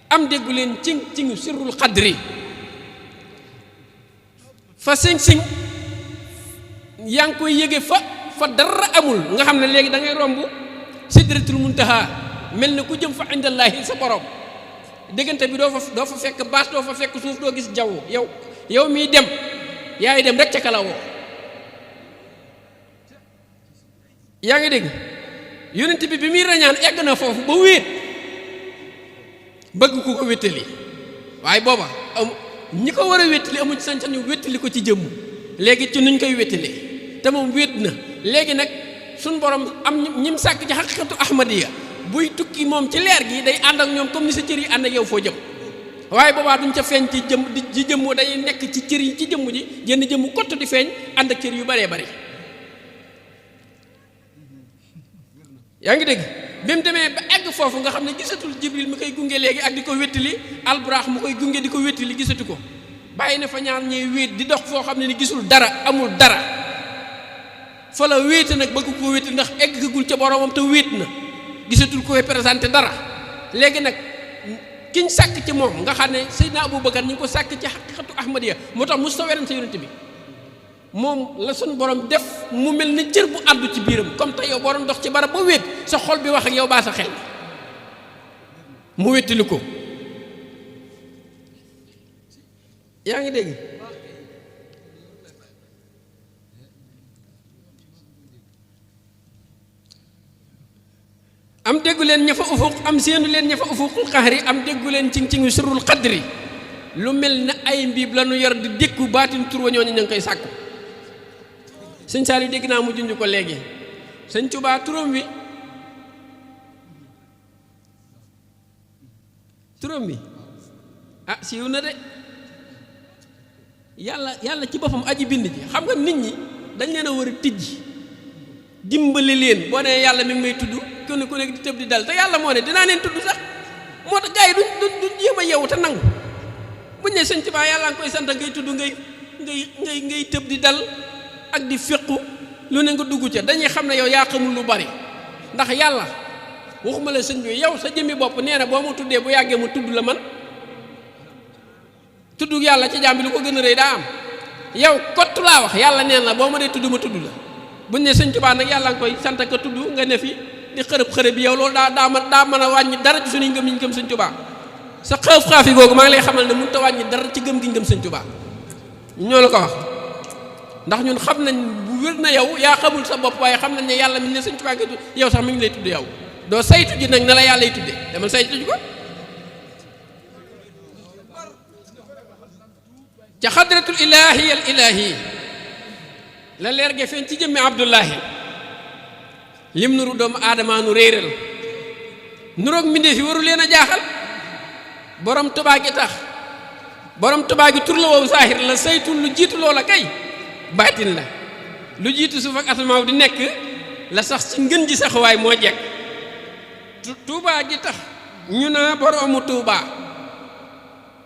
am déggu leen cing sirrul xadri fa sing yaa ngi koy yëge fa dara amul nga xam ne léegi da ngay romb sidratul muntaha mel na ku jëm fa indallaahi sa borom diggante bi doo fa fekk baas doo fa fekk suuf doo gis jaww yow miy dem yaay dem rek ca kalawoo yaa ngi dégg yonent bi muy rañaan egg na foofu ba wéet bëgg ku ko wéttali waaye booba ñi ko war a wéttali amuñ sañ-sañu wéttali ko ci jëmm léegi ci nuñ koy wéttalee te moom wéet na léegi nag suñ borom am ñim sàkk ci xaqiqatu ahmadiya buy tukki moom ci leer gi day ànd ak ñoom comme ni sa cër yi ànd ak yow foo jëm waaye boobaa duñ ca feeñ ci jëmm day nekk ci cër yi ci jëmm ji jenn jëmm kott di feeñ ànd ak cër yu baree bari yaa ngi dégg bi mu demee ba egg foofu nga xam ne gisatul jibril mi koy gunge léegi ak di ko wéttali alburaax mu koy gunge di ko wéttali gisatu ko bàyyi na fa ñaar ñuy wéet di dox foo xam ne ni gisul dara amul dara fa la wéete nag bëgg ko wéttali ndax eggagul ca boromam te wéet na gisatul koy présenté dara léegi nag kiñ sàkk ci moom nga xam ne Seydina Aboubacar ñu ngi ko sàkk ci xaqiqatu ahmadiya moo tax mos ta werante sa yonent bi moom la suñu borom def mu mel ni cër bu àddu ci biiram comme te yow boo doon dox ci barab ba wéet sa xol bi wax ak yow baa sa xel mu wéttali ko yaa ngi dégg am déggu leen ña fa ufuq am seenu leen ña fa ufuqul xahri am déggu leen cing sirrul xadri lu mel ne ay mbiib la nu yor di dékku baatin tur wa ñooñu ña ngi koy sàkku sëñ Saaliw dégg naa mu junj ko léegi sëñ Tuubaa turam wi siiw na de yàlla ci boppam aji bind ji. xam nga nit ñi dañ leen a war a tijji dimbali leen. boo nee yàlla mi ngi may tudd ku nekk di tëb di dal te yàlla moo ne dinaa leen tudd sax. moo tax gars yi duñ jéem a yeewu te nangu buñ ne sëñ Tuubaa yàlla nga koy sant ngay tudd ngay tëb di dal ak di féqu lu ne nga dugg ca. dañuy xam ne yow yaa xamul lu bari ndax yàlla waxuma la sëñ bi yow sa jëmmi bopp nee na boo ma tuddee bu yàggee mu tudd la man. tudd yàlla ci jaam bi lu ko gën a rëy daa am. yow kott laa wax yàlla neen la boo ma dee tudd ma tudd la buñ ne sëñ Tuubaa nag yàlla nga koy sant ka tudd nga ne fi di xërëb bi yow loolu daa mën a wàññi dara ci suñuy ngëm yi ñu gëm sëñ Tuubaa. sa xaaf yi googu maa ngi lay xamal ne mënut a wàññi dara ci gëm gi ñu gëm sëñ Tuubaa. ñoo la ko wax ndax ñun xam nañ bu wér na yow yaa xamul sa bopp waaye xam nañ ne yàlla mi ne sëñ Tuubaa nga tudd yow sax mi ngi lay tudd yow. doo saytu ji nag na la yàlla lay tudde demal saytu ji ko ca xadratul ilaahi al ilaahi la leer ge feeñ ci jëmmi Abdullahi lim nuru doomu aadama nu réeral nuroog mbindéef yi waru leen a jaaxal. borom Tuubaa gi tax borom Tuubaa gi tur la woowu saahir la saytu lu jiitu loola kay baatin la. lu jiitu suuf ak asamaaw di nekk la sax ci ngën ji saxuwaay moo jekk. Tuubaa gi tax ñu naa boroomu Tuubaa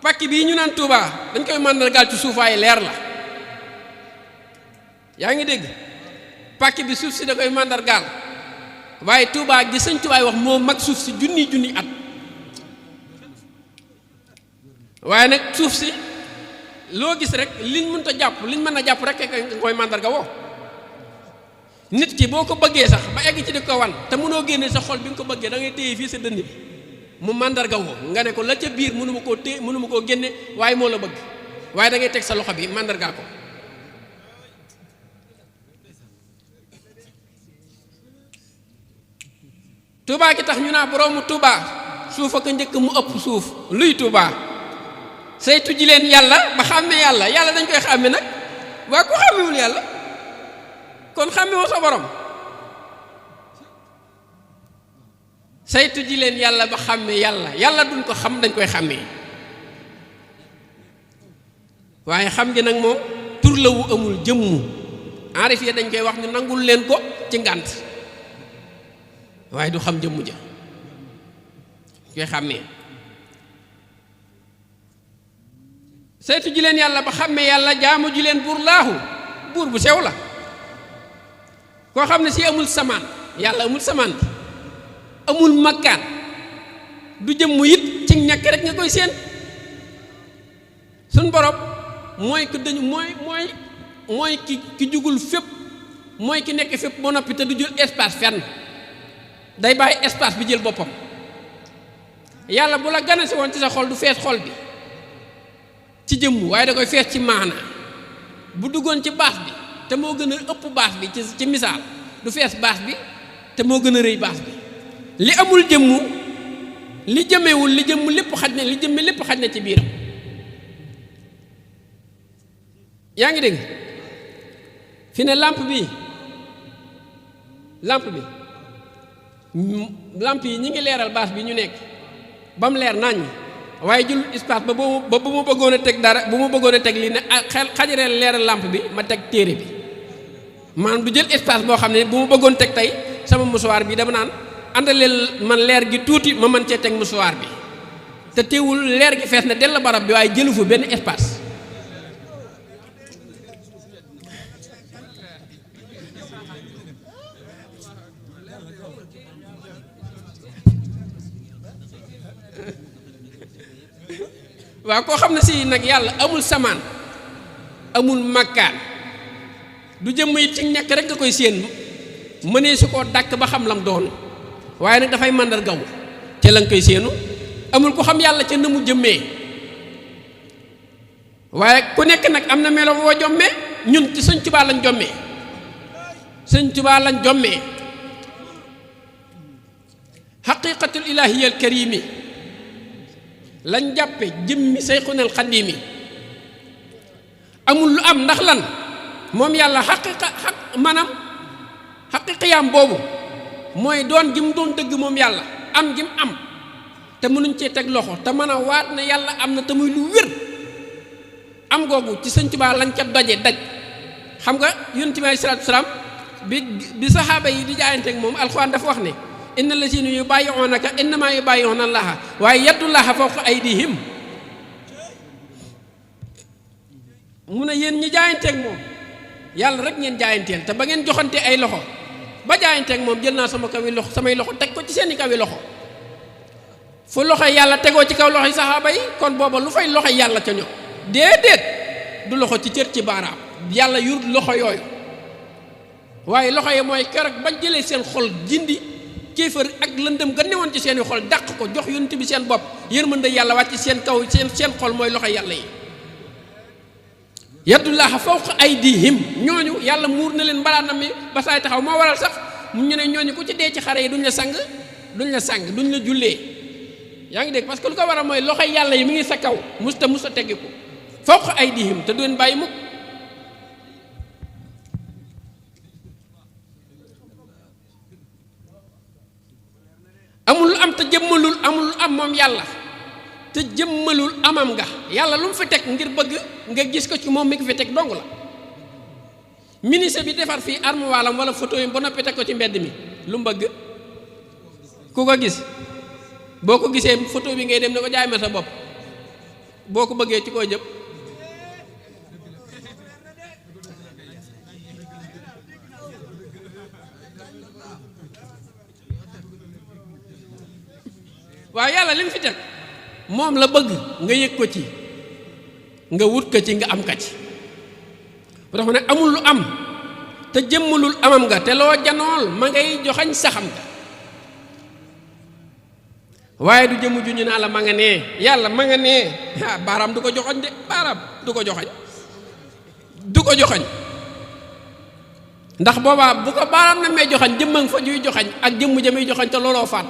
pàkk bii ñu naan Tuubaa dañ koy màndargaal ci suufaay leer la. yaa ngi dégg pàkk bi suuf si da koy màndargaal waaye Tuubaa gi sëñ Tuubaa wax moo mag suuf si junni at. waaye nag suuf si loo gis rek liñ mënta jàpp liñ mën a jàpp rek nga koy màndarga woo. nit ki boo ko bëggee sax ba egg ci di ko wan te mënoo génne sa xol bi nga ko bëggee da ngay téye fii sa dënn bi mu màndarga woo nga ne ko la ca biir mënuma koo génne waaye moo la bëgg waaye da ngay teg sa loxo bi màndargaa ko. Tuubaa gi tax ñu naa boroomu Tuubaa suuf ak njëkk mu ëpp suuf luy Tuubaa saytu ji leen yàlla ba xàmme yàlla dañ koy xàmme nag waa ku xàmmewul yàlla kon xàmmewoo sa borom. saytu ji leen yàlla ba xàmme yàlla duñ ko xam dañ koy xàmmee waaye xam gi nag moom tur la wu amul jëmmu aarif yi dañ koy wax ñu nangul leen ko ci ngànt waaye du xam jëmmu ja koy xàmmee. saytu ji leen yàlla ba xàmmee yàlla jaamu ji leen buur laahu buur bu sew la koo xam ne si amul samaan yàlla amul samaan bi amul makkaan du jëmm it ci ñàkk rek nga koy seen. suñ borom mooy ki dañu mooy ki jugul fépp mooy ki nekk fépp ba noppi te du jël espace fenn day bàyyi espace bi jël boppam. yàlla bu la ganasi woon ci sa xol du fees xol bi ci jëmm waaye da koy fees ci maana. bu duggoon ci baas bi te moo gën a ëpp baas bi ci misaal du fees baas bi te moo gën a rëy baas bi. li amul jëmmu li jëmewul li jëmm lépp xaj na li jëmme lépp xaj na ci biiram. yaa ngi dégg fi ne lampe bi yi ñi ngi leeral baas bi ñu nekk ba mu leer naññ waaye jël espace ba bu ma bëggoon a teg dara bu ma bëggoon a teg lii ne xajareel leeral lampe bi ma teg téere bi maanaam du jël espace boo xam ne bu ma bëggoon teg tey sama musuwaar bi dama naan àndaleel man leer gi tuuti ma mën cee teg musuwaar bi te teewul leer gi fees na dell barab bi waaye jëlu fa benn espace. waaw koo xam ne si nag yàlla amul samaan amul makkaan du jëmm it ci ñàkk rek nga koy séen mënee su koo dàkk ba xam lam doon waaye nag dafay màndargaw te la nga koy séenu amul ko xam yàlla ca na mu jëmmee waaye ku nekk nag am na melo woo jommee ñun ci sëñ Tuubaa lañ jommee xaqiiqatul ilaahiyal karimi lañ jàppe jëmmi Sayxunal Xadiimi amul lu am ndax lan moom yàlla maanaam xaqiiqiyaam boobu mooy doon gi mu doon dëgg moom yàlla am gi mu am te mënuñ cee teg loxo te mën a waat ne yàlla am na te muy lu wér am googu ci sëñ Tuubaa lañ ca doje daj xam nga yonent bi alayhi salaatu wasalaam bi saxaaba yi di jaayanteeg moom alxuraan dafa wax ne inna lazina yubaayi'uunaka innamaa yubaayi'uuna Allaaha waaye yadullaahi fawqa aydihim mu ne yéen ñi jaayanteeg moom yàlla rek ngeen jaayanteel te ba ngeen joxante ay loxo ba jaayanteeg moom jël naa samay loxo teg ko ci seeni kawi loxo fu loxo yàlla tegoo ci kaw loxo yi saxaaba yi kon booba lu fay loxo yàlla ca ñoom déedéet du loxo ci cër ci baaraam yàlla yur loxo yooyu waaye loxo yi mooy keroog bañ jëlee seen xol jindi kéefër ak lëndëm ga newoon ci seeni xol dàq ko jox yonent bi seen bopp yërmande yàlla wàcc seen kaw seen xol mooy loxo yàlla yi yadullaha fawqa aydihim ñooñu yàlla muur na leen mbalaanam mi ba saay taxaw moo waral sax mu ñu ne ñooñu ku ci dee ci xare yi duñ la sang duñ la jullee yaa ngi dégg parce que lu ko waral mooy loxo yàlla yi mi ngi sa kaw musta teggi ko fawqa aydihim te du leen bàyyi mukk amul lu am te jëmmalul amul lu am moom yàlla te jëmmalul amam nga yàlla lu mu fi teg ngir bëgg nga gis ko ci moom mi ngi fi teg dong la ministre bi defar fii armoiram wala photo yi ba noppi teg ko ci mbedd mi lu mu bëgg ku ko gis boo ko gisee photo bi ngay dem ne ko jaay ma sa bopp boo ko bëggee ci koo jëm waaw yàlla li mu fi teg moom la bëgg nga yëg ko ci nga wut ko ci nga am ka ci ba tax ma ne amul lu am te jëmmalul amam nga te loo janool ma ngay joxañ saxam nga waaye du jëmm ju ñu naa la ma nga nee yàlla ma nga nee baaraam du ko joxañ de baaraam du ko joxañ ndax boobaa bu ko baaraam na may joxañ jëmmang fa juy joxañ ak jëmm ja muy joxañ te looloo faat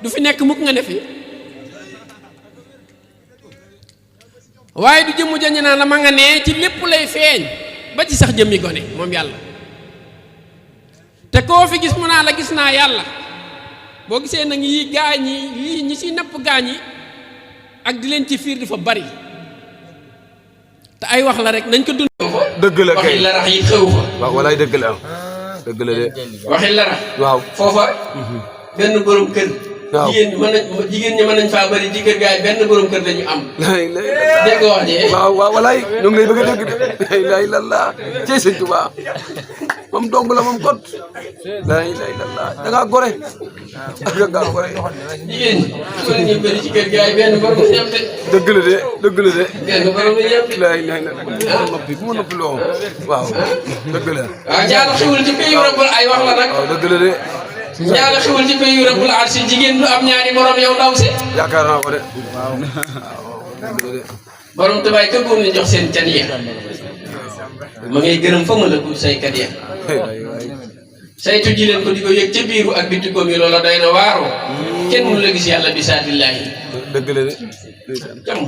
du fi nekk mukk nga ne fi waaye du jëmm ja ñu naan la ma nga nee ci lépp lay feeñ ba ci sax jëmmi gone moom yàlla te koo fi gis mu naa la gis naa yàlla boo gisee nag yi gaañ yi ñi ci napp gaañ yi ak di leen ci fiir dafa bari te ay wax la rek nañ ko dund.
dëgg la kay
waxi larax yi xew fa.
waaw walaay dëgg la dëgg la de.
waxi larax.
waaw
foofa. benn borom kër.
waaw
jigéen ñi mën nañ faa bari ci kër gaay benn borom kër lañu am. dégg nga wax ji.
waaw waaw walaay ñu ngi lay bëgg a dégg de. la ilaha illallah cey sëñ Tuubaa moom dong la moom kot. la ilaha illallah da ngaa gore. da ngaa gore.
jigéen ñi mën nañu bari ci kër gaay benn borom la ñu am de.
dëgg la de dëgg la de.
benn borom la ñu am de.
la ilaha illallah bu ma noppi loo waaw dëgg la.
waaw jaal xewul ci pays Rabbul ay wax la nag.
waaw dëgg la de.
jaal xewul ci pays Rabbul ar si jigéen du am ñaari morom yow ndaw si.
yaakaar naa ko de. waaw dëgg la de.
borom tubaay ka góor ni jox seen can ya ma ngay gërëm fa ma la ko saykat ya saytu ji leen ko di ko yëg ca biiru ak biti ko mi loola doy na waaroo kenn mënu la gis yàlla bi saatillaahi
dëgg la de.
jam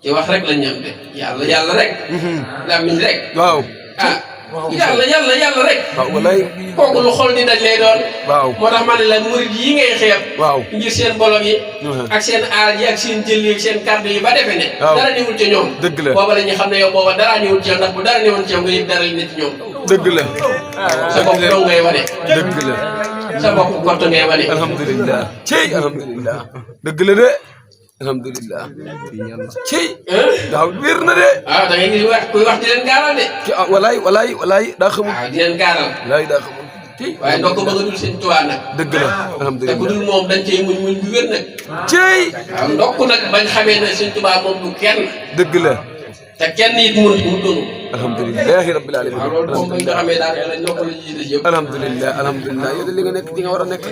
ci wax rek la ñam de yàlla rek làmmiñ rek
waaw.
ah yàlla rek
waaw walaay.
kooku lu xol di daj lay doon
waaw
moo tax ma ne la murid yi ngay xeeb
waaw
ngir seen bolog yi ak seen aar yi ak seen jël yi ak seen kàddu yi ba defe ne
waaw
dara newul ci ñoom
dëgg la
booba la ñu xam ne yow booba dara newul ci yow ndax bu dara newul ci yow nga yëg dara li ne ci ñoom
dëgg la.
sa bopp dong ngay wane
dëgg la.
sa bopp gott ngay wane
alhamdulilah. cey alhamdulilah. dëgg la de. alhamdulilah. cey. waaw wér na de.
waaw da ngay gis kuy wax di leen gaaral de
walaay daa xamul.
waaw di leen gaaral
walaay daa xamul. cey.
waaye ndokk ba nga dul seen tuwaa nag
dëgg la.
te ku
alhamdulilah.
dul moom dañ cey muñ bu wér nag
cey.
waaw ndokk nag bañ xamee ne seen tubaa moom du kenn
dëgg la.
te kenn it mu doonu
alhamdulilahi rabbil alamin.
waaw loolu moom bañ ko xamee daal lañ ndokk la ji des yëpp
alhamdulilah yow de li nga nekk ci nga war a nekk.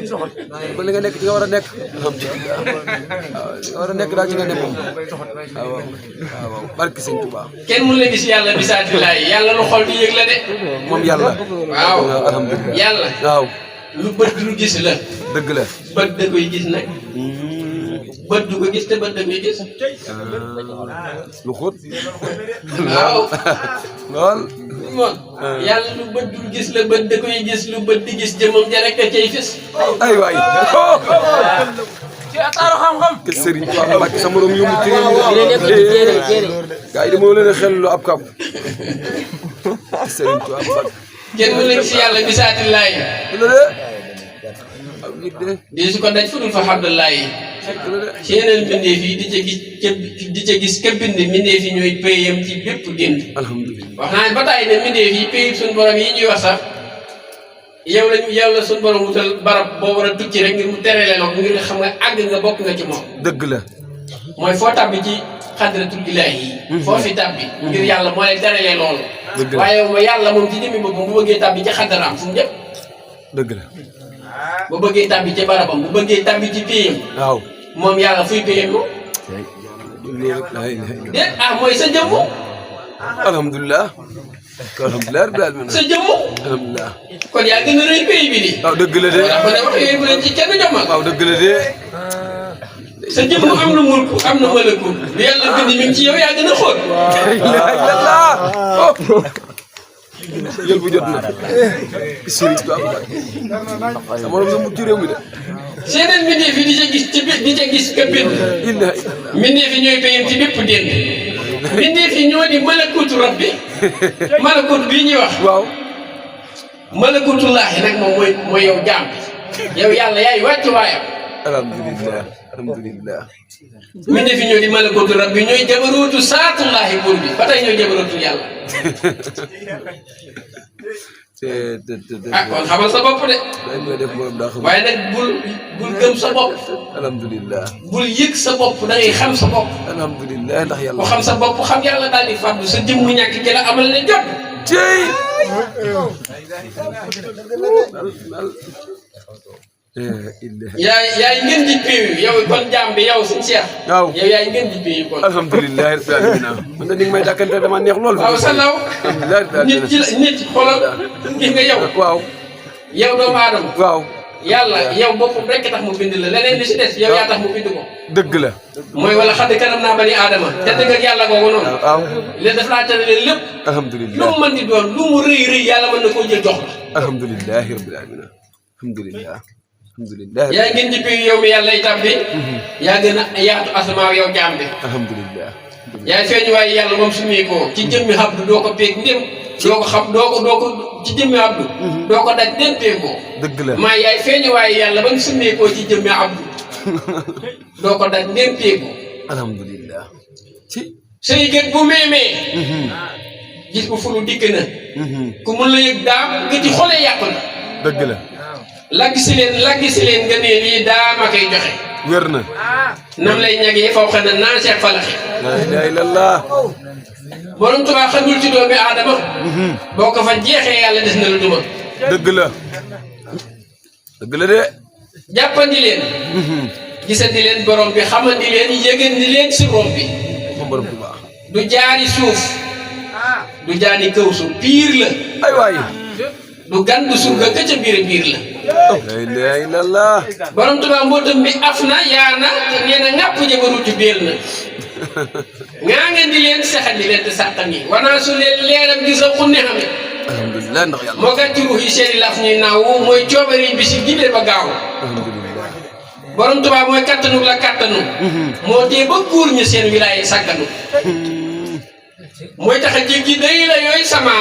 ba li nga nekk ci nga war a nekk. alhamdulilah. waaw li nga war a nekk daal ci nga nekk moom. waaw barke sëñ Tuubaa.
kenn mënu la gis yàlla bisaatilaay yàlla lu xol di yëg la de
moom yàlla.
waaw
alhamdulilah.
yàlla
waaw
lu bët du gis la
dëgg la.
bët da koy gis nag bët du ko gis te bët da koy gis
lu xóot.
waaw
lool.
moom yàlla lu bët du gis la bët da koy gis lu bët di gis jëmam ja rek a cay fis
ay waay. ke Serigne Touba Mbacke sa morom yomb ci réew gars yi di moo leen a xel lu ab kam Serigne Touba Mbacke
kenn mu leen si yàlla bisaati laay
la de aw nit de
di su ko daj fudul fa Abdullahi ci yeneen mbindeef yi di ca gis ka bind mbindeef yi ñooy payam ci bépp dind
alhamdulilah
wax naa ne ba tàyyi ne mbindeef yi payam suñu borom yi ñuy wax sax yow la suñu borom wutal barab boo war a tukki rek ngir mu terale la ngir xam nga àgg nga bokk nga ci moom
dëgg la
mooy foo tàbbi ci xadratul ilaahi yi foo fi tàbbi ngir yàlla moo lay terale loolu waaye yow ma yàlla moom ci jëmmi boppam bu bëggee tàbbi ci xaddaraam fu mu jëm
dëgg la
bu bëggee tàbbi ci barabam bu bëggee tàbbi ci payam
waaw
moom yàlla fuy payam moom déet mooy sa jëmm
alhamdulilah alhamdulilah rabbil alamin
sa jëmm
alhamdulilah
kon yaa gën a rëy pay bi nii
waaw dëgg la de
ndax ma ne wax yooyu bu leen ci kenn jommal
waaw dëgg la de
sa jëmm am na mulku am na malakut bi yàlla bind mi ngi ci yow yaa gën a xóot
la ilaha illallah yël bu jot na Serigne Touba sa morom sa mucc réew mi de
seeneen mbindeef yi di ca gis ka bind mbindeef yi ñooy payam ci bépp dénd mbindeef yi ñoo di malakutu rabbi malakut bii ñuy wax
waaw
malakutullaahi nag moom mooy yow jaam bi yow yàlla yaay wàcc waayam
alhamdulilah alhamdulilah
mbindeef yi ñoo di malakutu rabbi ñooy jabarootu saatullaahi buur bi ba tey ñooy jabarootu yàlla kon xamal sa bopp de waaye nag bul gëm sa bopp
alhamdulilah
bul yëg sa bopp da ngay xam sa bopp
alhamdulilah ndax yàlla
ku xam sa bopp xam yàlla daal di fàddu sa jëmmu ñàkk gi la amal ne jot
cey
yaay ngeen di péew yow kon jaam bi yow suñu Cheikh
waaw
yow yaay ngeen di péew kon
alhamdulilah rabbil alamin man da ni may dàkkante dama neex lool
waaw salaw nit xoolal gis nga yow
waaw
yow doomu aadama
waaw
yàlla yow boppam rekk tax mu bind la leneen li si des yow yaa tax mu bind ko
dëgg la
mooy wala xadd kanam naa bani aadama te dëgg ak yàlla googu noonu
waaw
léegi daf laa tëralee lépp
alhamdulilah
lu mu mën di doon lu mu rëy rëy yàlla mën na koo jël jox la
alhamdulilah rabbil alamin alhamdulilah alhamdulilah
yaa ngeen di péew yow mi yàlla itam bi yaa gën a yaatu asamaaw yow jaam bi
alhamdulilah
yaay feeñ waaye yàlla moom su muy ko ci jëmmi xabdu doo ko peeg ndém doo ko xam doo ko ci jëmmi abdu doo ko daj ndém peegoo
dëgg la
maa yaay feeñ waaye yàlla ba nga summee koo ci jëmmi abdu doo ko daj ndém peegoo
alhamdulilah ci
sëy gët bu meemee gis bu fulu dikk na ku mun la yëg daam nga ci xoolee yàqu na
dëgg la
lagg si leen nga ne lii daama koy joxe
wér na
nam lay ñagee faw xa na naan seet falaxe
la ilaha illallah
borom Tuubaa xamul ci doomi aadama boo ko fa jeexee yàlla des na la duma
dëgg la dëgg la de
jàppandi leen gisandi leen borom bi xamandi leen yëgandi leen si borom bi
moom borom bu baax
du jaari suuf du jaari kaw suuf biir la
ay waay
du gan du surga ka ca biir la
la ilaha illallah
borom Tuubaa mbootam bi af na yaa na te nee na ŋàpp jabarutu béel na ngaa ngeen di leen saxal di leen te sàqan yi wanaa su leen leeram gi sa xunne xame
alhamdulilah ndax yàlla
moo gàtti ruux yi seeni laf ñuy naawu mooy coobari bi si gibee ba gaaw
alhamdulilah
borom Tuubaa mooy kattanu la kattanu moo tee ba góor ñu seen wilaaye sàgganu mooy tax a jéggi day la yooyu sama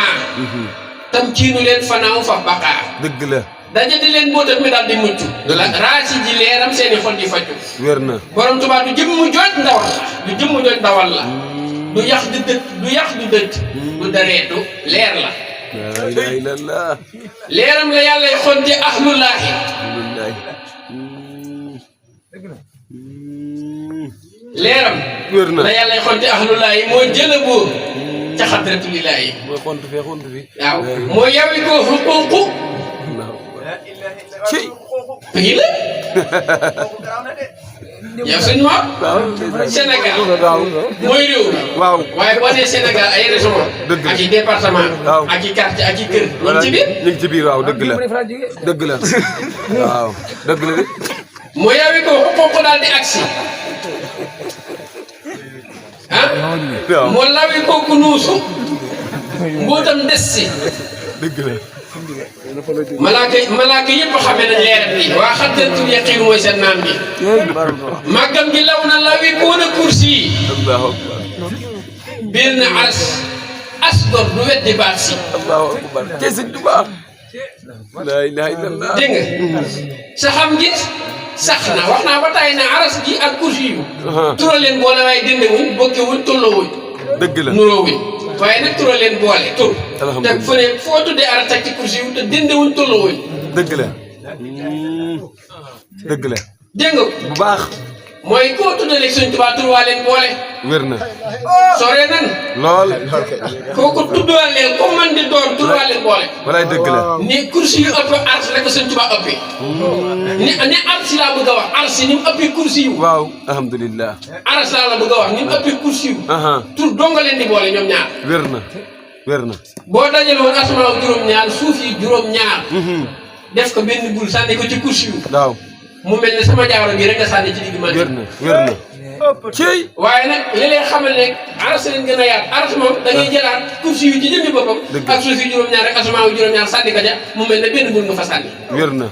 tam ciinu leen fanaaw fa baqaa
dëgg la
daje di leen mbootam mi daal di mucc la raasi ji leeram seeni xol di faccu
wér na
borom Tuubaa du jëmmu jooj ndawal la du jëmmu jooj ndawal la du yax du dët du yax du dët du dareetu leer la
la ilaha illallah
leeram la yàlla xon ci ahlullaahi leeram
wér na
la yàlla xon ci ahlullaahi moo jëla boo ca xadratulillaahi
mooy xontu fee xontu fi
waaw moo yawi koo xuquuqu
ci
fii la yow suñu maam Sénégal mooy réew mi
waaw
waaye boo nee Sénégal ay région
dëgg
ak i département
waaw
ak i quartier ak i kër ñu ngi ci biir
ñu ngi ci biir waaw dëgg la dëgg la waaw dëgg la de
moo yawi ko xuquuqu daal di agsi ah moo lawi ko ku nuusu mbootam des si
dëgg la
malaaka yëpp xamee nañ leeram bi waa xaddatul yaqiin mooy seen naan bi màggam gi law na lawi koona kursi yi biir na as gor du weddi baat si
allahu akbar ke sëñ Tuubaa la ilaha illallah
dégg nga sa xam gi sax na wax naa ba tàyyi ne aras gi ak kursi yu tura leen boole waaye dëndewuñ bokkewuñ tolloowuñ
dëgg la
nuroowuñ waaye nag tura leen boole tur te
alhamdulilah
fu ne foo tuddee aras ak ci kursi yu te dëndewuñ tolloowuñ
dëgg la dëgg la
dégg nga
bu baax
mooy koo tuddee rek Sëñ Tuubaa tur waa leen boole
wér na
sore nan
lool
kooku tuddwaa leen ko man di doon tur waa leen boole
walaay dëgg la
ni kursi yu ëpp ars la ko Sëñ Tuubaa ëppee ni ars laa bëgg a wax ars ni mu ëppee kursi yu
waaw alhamdulilah
aras laa la bëgg a wax ni mu ëppee kursi yu
aha
tur donga leen di boole ñoom ñaar
wér na wér na
boo dajale woon asamaaw juróom-ñaar suuf yi juróom-ñaar def ko benn bul sànni ko ci kursi yu
waaw
mu mel ne sama jaaro bi rek nga sànni ci digg man
wér na wér na ciy
waaye nag li lay xamal ne aras leen gën a yaat aras moom da ngay jëlaat kursi yu ci jëmmi boppam
dëgg
ak suuf yi juróom-ñaar rek asamaaw juróom-ñaar sànni ko ja mu mel ne benn bul nga fa sànni
wér na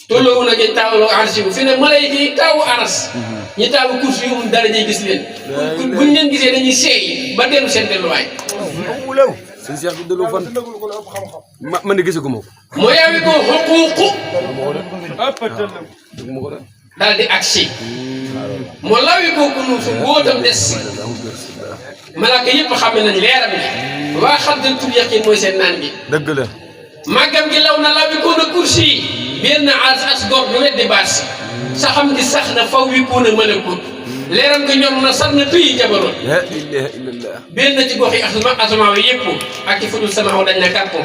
tolloowu na ngeen taawaloo arsi bu fi ne malayka yi taawu aras ñi taawu kursi yu mun dara ñuy gis leen buñ leen gisee dañuy seey ba dellu seen delluwaay
sëñ Cheikh bi delloo fan man de gisagu ma ko
moo yaawi ko xuquuqu
dëgg ma ko de
daal di agsi moo lawi ko ku nu fu mbóotam des malaaka yëpp xam nañ leeram bi waa xaddatul yaqiin mooy seen naan bi
dëgg la
màggam gi law na lawi ko na kursi yi biir na as gor du weddi baas sa xam gi sax na faw wi ko na malakut leeram nga ñor na sax na pays jabaroon
la ilaha illallah
biir na ci gox yi asamaa yi yëpp ak ci fudul samaaw dañ na kàr ko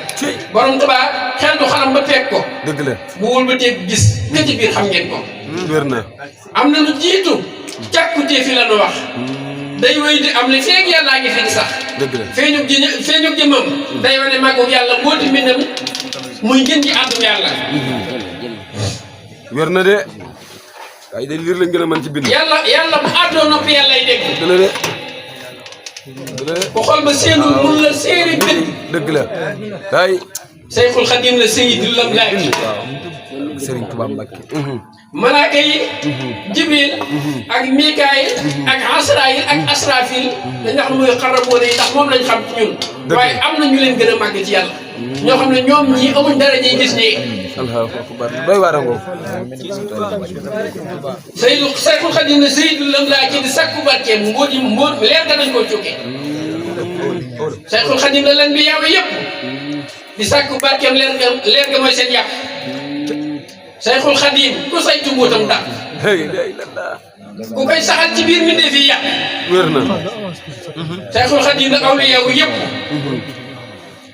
borom Tuubaa xel du xaram ba fekk ko
dëgg la
bu wëlbatee gis ka ci biir xam ngeen ko
wér na
am na lu jiitu càkkutee fi la nu wax day wéy di am li feeg yàllaa ngi fi di sax
dëgg la
feeñu jëmmam day wane màggug yàlla mbooti mbindam muy gën ci àddum yàlla
wér na de waaye de liir lañ gën a mën ci bind
yàlla bu àddoo noppi yàllay dégg
dëgg la de dëgg la de
ku xool ba seenul mun la séeri bët
dëgg la ay
Seyxul Xadim la Seydul Lamlaay
Serigne Touba Mbacké
malaaka yi Jibril ak Mikaayil ak Asraayil ak Asrafil dañ nga xam mooy xaraboone yi ndax moom lañ xam ci ñun waaye am na ñu leen gën a màgg ci yàlla ñoo xam ne ñoom ñii amuñ dara ñuy gis ñii
allahu akbar doy waar ngoo
Seyxul Xadim la Seydul Lamlaay ci di sakku barkeem mbóot leer ga nañ koo cukkee Seyxul Xadim la leen bi yàlla yëpp di sakku barkeem leer ga mooy seen yàpp Seyxul Xadim ku saytu mbóotam dàq
la ilaha illallah
ku koy saxal ci biir mbindéef yi yàq
wér na
Seyxul Xadim la awliya wu yëpp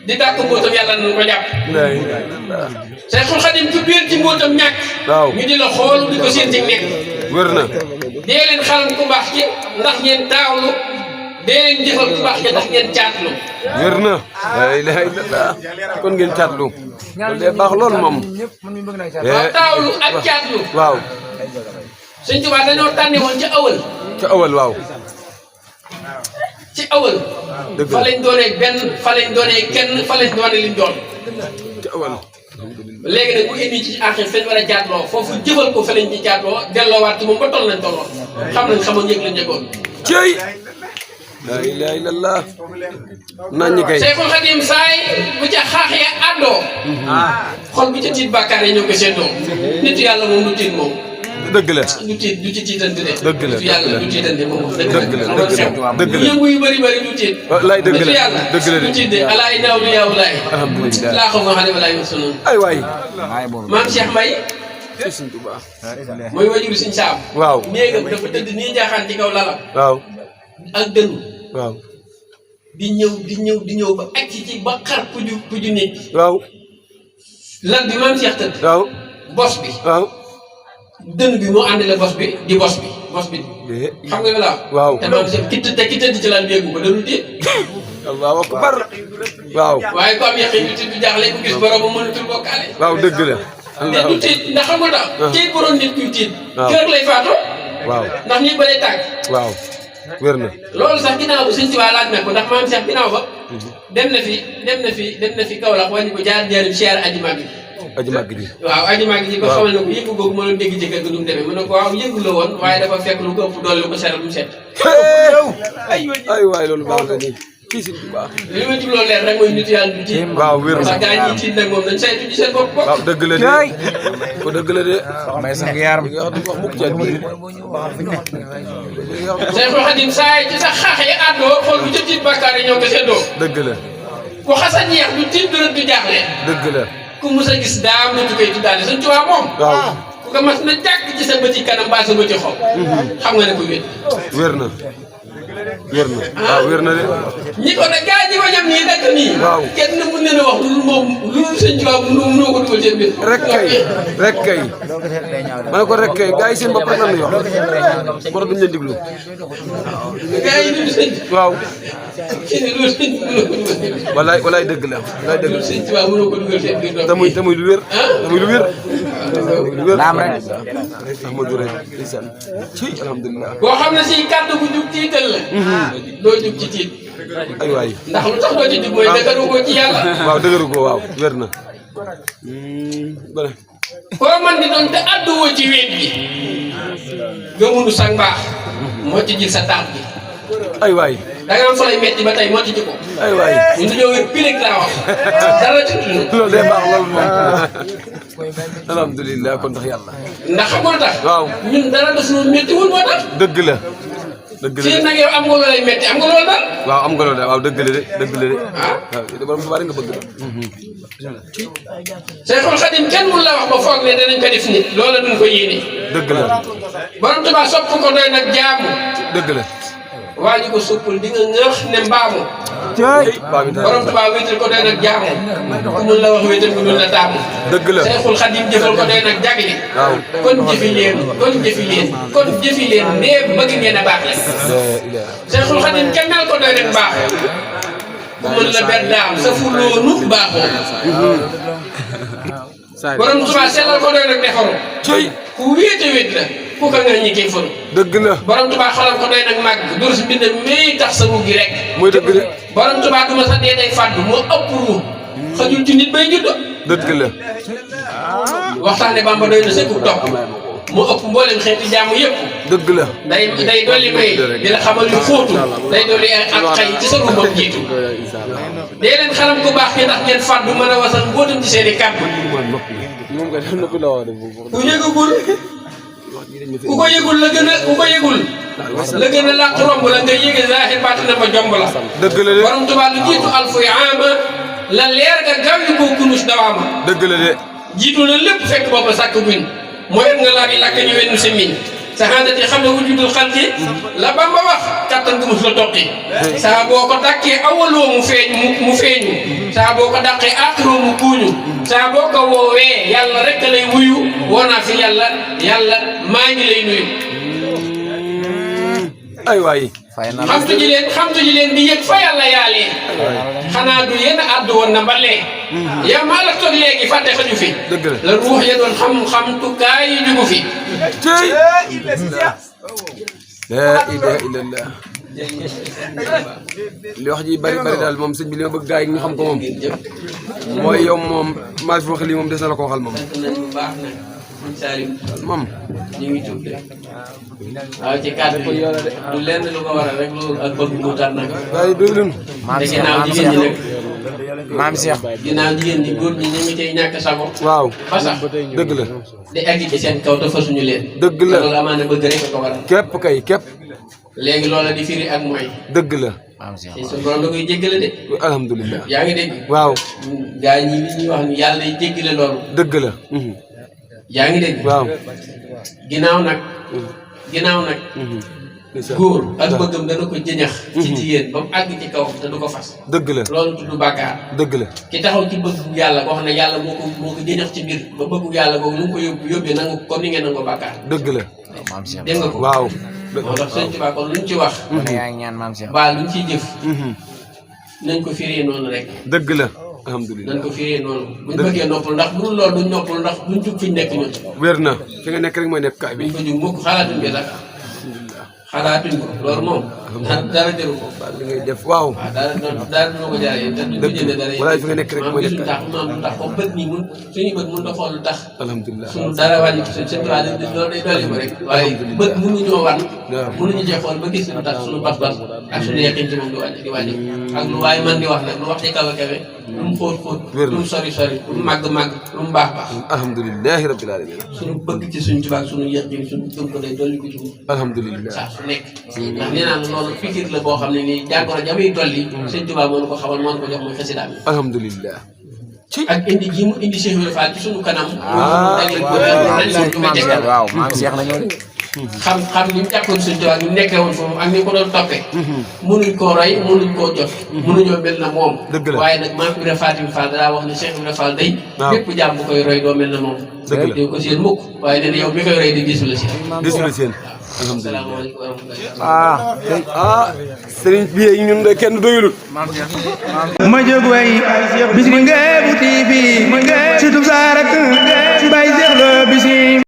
di dàq mbóotam yàlla nañ ko jàpp
la ilaha illallah
Seyxul Xadim ku biir ci mbóotam ñàkk
waaw
ñu di la xool di ko seen ci nekk
wér na
dee leen xalam ku baax ci ndax ngeen taawlu dee leen jëfal ku baax ci ndax ngeen caatlu
wér na la ilaha illallah kon ngeen caatlu loolu de baax lool moom
waaw taawlu ak caatlu
waaw
Sëñ Tuubaa dañoo tànne woon ci awal
ca awal waaw
ci awal
dëgg
fa
la
lañ doonee benn fa lañ doonee kenn fa lañ doonee liñ doon
ca awal
léegi nag bu indi ci àxir fañ war a jaatloo foofu jëfal ko fa lañ ci jaatloo delloowaat ci moom ba toll lañ tolloon xam nañ xamoon njëg lañ njëgoon
cey la ilaha illallah naan ñi kay
Seyxul Xadim saay bu ca xaax ya àddoo xol bu ca tiit bàkkaar yi ñoo ko seetoo nitu yàlla moom du tiit moom
dëgg la
du ci tiitante de
dëgg la
nitu yàlla du tiitante moom
dëgg la dëgg la
yëngu yu bëri bëri du tiit
wallaay dëgg
nitu
la
yàlla
dëgg la
du tiit de alaay naaw du yaaw laay
alhamdulilah
laa xam nga xam ne walaay wa sunoon
ay waay
maam Cheikh Mbaye
Sëñ Tuubaa
mooy wajuru Sëñ Saam
waaw
néegam dafa tëdd nii jaaxaan ci kaw lalam
waaw
ak dënnu
waaw
di ñëw ba agsi ci ba xar puju néeg bi
waaw
lan bi maam Cheikh tëdd
waaw
bos bi
waaw
dënn bi moo àndale bos bi di bos bi xam nga la
waaw
te maam Cheikh ki tëdd ci lan déggu ko dañu tiit
allahu akbar waaw
waaye ko am yaqin du tiit du jaaxle ku gis borom ba mënatul bokkaale
waaw dëgg la
mais du tiit ndax xam nga tax tiit bu doon nit kuy tiit
waaw
kër lay faatoo
waaw
ndax ñi bëree tàgg
waaw wér na
loolu sax ginnaaw bu Sëñ Tuubaa laaj na ko ndax maam Cheikh ginnaaw ba dem na fi Kaolack wàññi ko jaarim siyaar aji màgg
aji màgg ji
waaw aji màgg ji ko xamal na ko yëngu googu moo doon dégg ci kër ga du mu demee mu ne ko waaw yëngu la woon waaye dafa fekk lu ko ëpp doole lu ko seral mu set
ay waay loolu baax na nii kii si baax
li ma jubloo leer rek mooy nitu yàlla du tiit
waaw wér na
ndax gaa ñi tiit nag moom dañ saytu ci seen bopp
waaw dëgg la de ko dëgg la de
may sang yaram
li nga wax du wax mukk ci biir
Seexul Xadim saay ci sa xaax yi àddoo xool bu ca tiit bàkkaar yi ñoo ko seddoo
dëgg la
ku xasa ñeex du tiit du du jaaxle
dëgg la
ku mus a gis daam na tukay tuddaale Sëñ Tuubaa moom
waaw
ku ko mas na jàkk ci sa bëti kanam mbaa sa bëti xol xam nga ne ko wét
wér na waaw wér na de
ñi ko nag gaa ñi ko ñam nii dëkk nii
waaw
kenn mën na wax lu moom lu Sëñ Tuubaa mënoo ko dugal seen biir
rek kay ma ne ko rek kay gars yi seen bopp rek lan lay wax moo tax duñ leen diglu
gaa yi du sëñ
waaw
kii ne loolu sëñ mënoo ko dugal seen biir
walaay dëgg la walaay dëgg la
Sëñ Tuubaa mënoo ko dugal seen biir
te muy lu wér lu wér
naam rek
Ahmadou rek ndeysaan ci alhamdulilah
boo xam ne si kàddu gu jug tiital la doo jug ci tiit
ay waay
ndax lu tax doo ci jug mooy dëgëru ko ci yàlla
waaw dëgëru ko waaw wér na bale
koo man di doon te àdduwoo ci wéet gi gëmunu sang baax moo ci jël sa taat bi
ay waay
da nga am fa lay metti ba tey moo ci ko
ay waay
ñu dañoo wér pileg laa wax dara ci tudd
loolu day baax loolu moom alhamdulilah kon tax yàlla
ndax xam nga lu tax
waaw
ñun dara daf lu métti wul moo tax
dëgg la dëgg la
fii nag yow am nga lu lay métti am nga loolu daal
waaw am nga loolu de waaw dëgg la de dëgg la de waaw de borom tubaab nga bëgg de
Seexul Xadim kenn mun la wax ba foog ne danañ ko def nit loola duñ ko yéene
dëgg la
borom tubaab sopp ko doy nag jaamu
dëgg la
waa ji ko soppul di nga ngëx ne mbaamu
baa bi
borom tubaab wéetal ko doy nag jaamu ku mun la wax wéetal ko dul la taamu
dëgg la
Seexul Xadim jëfal ko doy nag jagle
waaw
kon jëfi leen nee bëgg ngeen a baax la Seexul Xadim kennal ko doy nag baax ku mën la ber daam sa fuloonu baaxoo borom tubaab sellal ko doy nag defaru ku wéete wéet la ku ko nga ñi koy faru
dëgg la
borom tubaab xalam ko doy nag màgg dur si mbind may tax sa ruug gi rek
mooy dëgg de
borom tubaab du ma sa dee day fàddu moo ëpp ruug xajul ci nit bay juddo
dëgg la
waxtaane Bamba doy na sëkku topp moo ëpp mboolem xeeti jaamu yëpp
dëgg la
day dolli may di la xamal yu xóotu day dolli ak xay ci sa ruubam jiitu dee leen xalam ku baax ki ndax ngeen fàddu mën a wasal mbootam ci seen i kàddu ku yëgagul ku ko yëgul la gën a làq romb la nga yéege zahir baati na ma jomb la
dëgg la de
borom tubaab lu jiitu alfuy ama la leer ga gaaw yi koo kunus dawaama
dëgg la de
jiitu na lépp fekk boppa sàkk buñ mooy nga laa di làkk ñu wenn si miñ saxaandati xam ne wujudul xalqi la Bamba wax kattan gu mus la toqi saa boo ko dàkkee awaloo mu feeñu saa boo ko dàqee aaxiroo mu kuuñu saa boo ko woowee yàlla rek lay wuyu woonaa fi yàlla maa ngi lay nuyu
ay waay
xamtu ji leen di yëg fa yàlla yaalee xanaa du yéen àddu woon na mbalee yow maa la toog léegi fàtte xaju fi
dëgg la
la ruux ya doon xamtukaay yi jugu fi
tey la ilaha illallah li wax ji bari daal moom sëñ bi li ma bëgg gaa yi ñu xam ko moom mooy yow moom maa fi wax lii moom des na la ko waxal moom
baax na Saliou
moom
ñu ngi tudd waaw ci kàddu yi du lenn lu ko waral rek loolu ak bëgg mu tar nag
gaa yi déglu
te ginnaaw jigéen ñi nag
maam Cheikh
ginnaaw jigéen ñi góor ñi ñu ngi cay ñàkk sago
waaw
ba sax
dëgg la
di egg ci seen kaw te fasuñu leen
dëgg la
loolu amaana bëgg rek ko waral
képp kay képp
léegi loola di firi ak mooy
dëgg la
maam Cheikh
te suñu borom da koy jéggale de
alhamdulilah
yaa ngi dégg
waaw
gaa ñi li ñuy wax ni yàlla day jéggale loolu
dëgg la
yaa ngi dégg
waaw
ginnaaw nag góor ak bëggam dana ko jëñax ci jigéen ba mu àgg ci kaw te du ko fas
dëgg la
loolu tudd bàkkaar
dëgg la
ki taxaw ci bëggu yàlla boo xam ne yàlla moo ko jëñax ci mbir ba bëggu yàlla boobu lu mu ko yóbbee nangu comme ni ngeen nangu bàkkaar
dëgg la
maam Cheikh
dégg nga ko
waaw
moo tax sëñ Tuubaa kon luñ ci wax
ne yaa ngi ñaan maam Cheikh
mbaa luñ ciy jëf nañ ko firee noonu rek
dëgg la alhamdulilah
nañ ko firee noonu buñ bëggee noppal ndax bu dul loolu duñ noppal ndax duñ jug fiñ nekk ñun
wér na fi nga nekk rek mooy nekk kaay bi
buñ ko jug mukk xalaatuñ ko sax xalaatuñ ko loolu moom dara jëru ko
li ngay def waaw
waaw dara dina ko jaaree te duñ ko jënd dara
walaay fi nga nekk rek mooy
gisuñ
nekk
tax maam lu tax comme bët nii mun suñu bët mun na xool lu tax
alhamdulilah
suñu dara wàññi ko seen tubaab loolu day dolli ko rek waaye bët mënuñoo wan mënuñu cee xool ba gis lu tax suñu pas-pas ak suñu yaqin ci moom di wàññi ak lu waaye man di wax nag lu wax ci kawe kawe lu mu xóot xóot lu mu sori sori lu mu màgg màgg lu mu baax baax
alhamdulilahi rabbil alamin
suñu bëgg ci suñu tubaab suñu yaqin suñu gëm ko day dolli ko ci moom
alhamdulilah
saa su nekk ndax nee naa loolu fikir la boo xam ne nii jàngoro jamuy dolli sëñ Tuubaa moo ko xamal moo ko jox muy xasidaam
alhamdulilah
ak indi ji mu indi Cheikh Ibrahima Fall ci suñu kanam
surtout maam Cheikh waaw maam Cheikh la ñëw
xam ni mu jàppoon sëñ Tuubaa ñu nekkee woon foofu ak ni ko doon toppee mënuñ koo roy mënuñ koo jot mënuñoo mel na moom waaye nag maam Ibrahima Fatim Fall daa wax ne Cheikh Ibrahima Fall day lépp jàmm bu koy roy doo mel na moom yow ko seen mukk waaye nee na yow mi koy roy di gisu la seen
asalaamaaleykum wa
ah
sëriñ bi ñun de kenn doyulul
ma jóg way bis bi Ngébu TV surtout sa rakk Baye Cheikh Lo bisi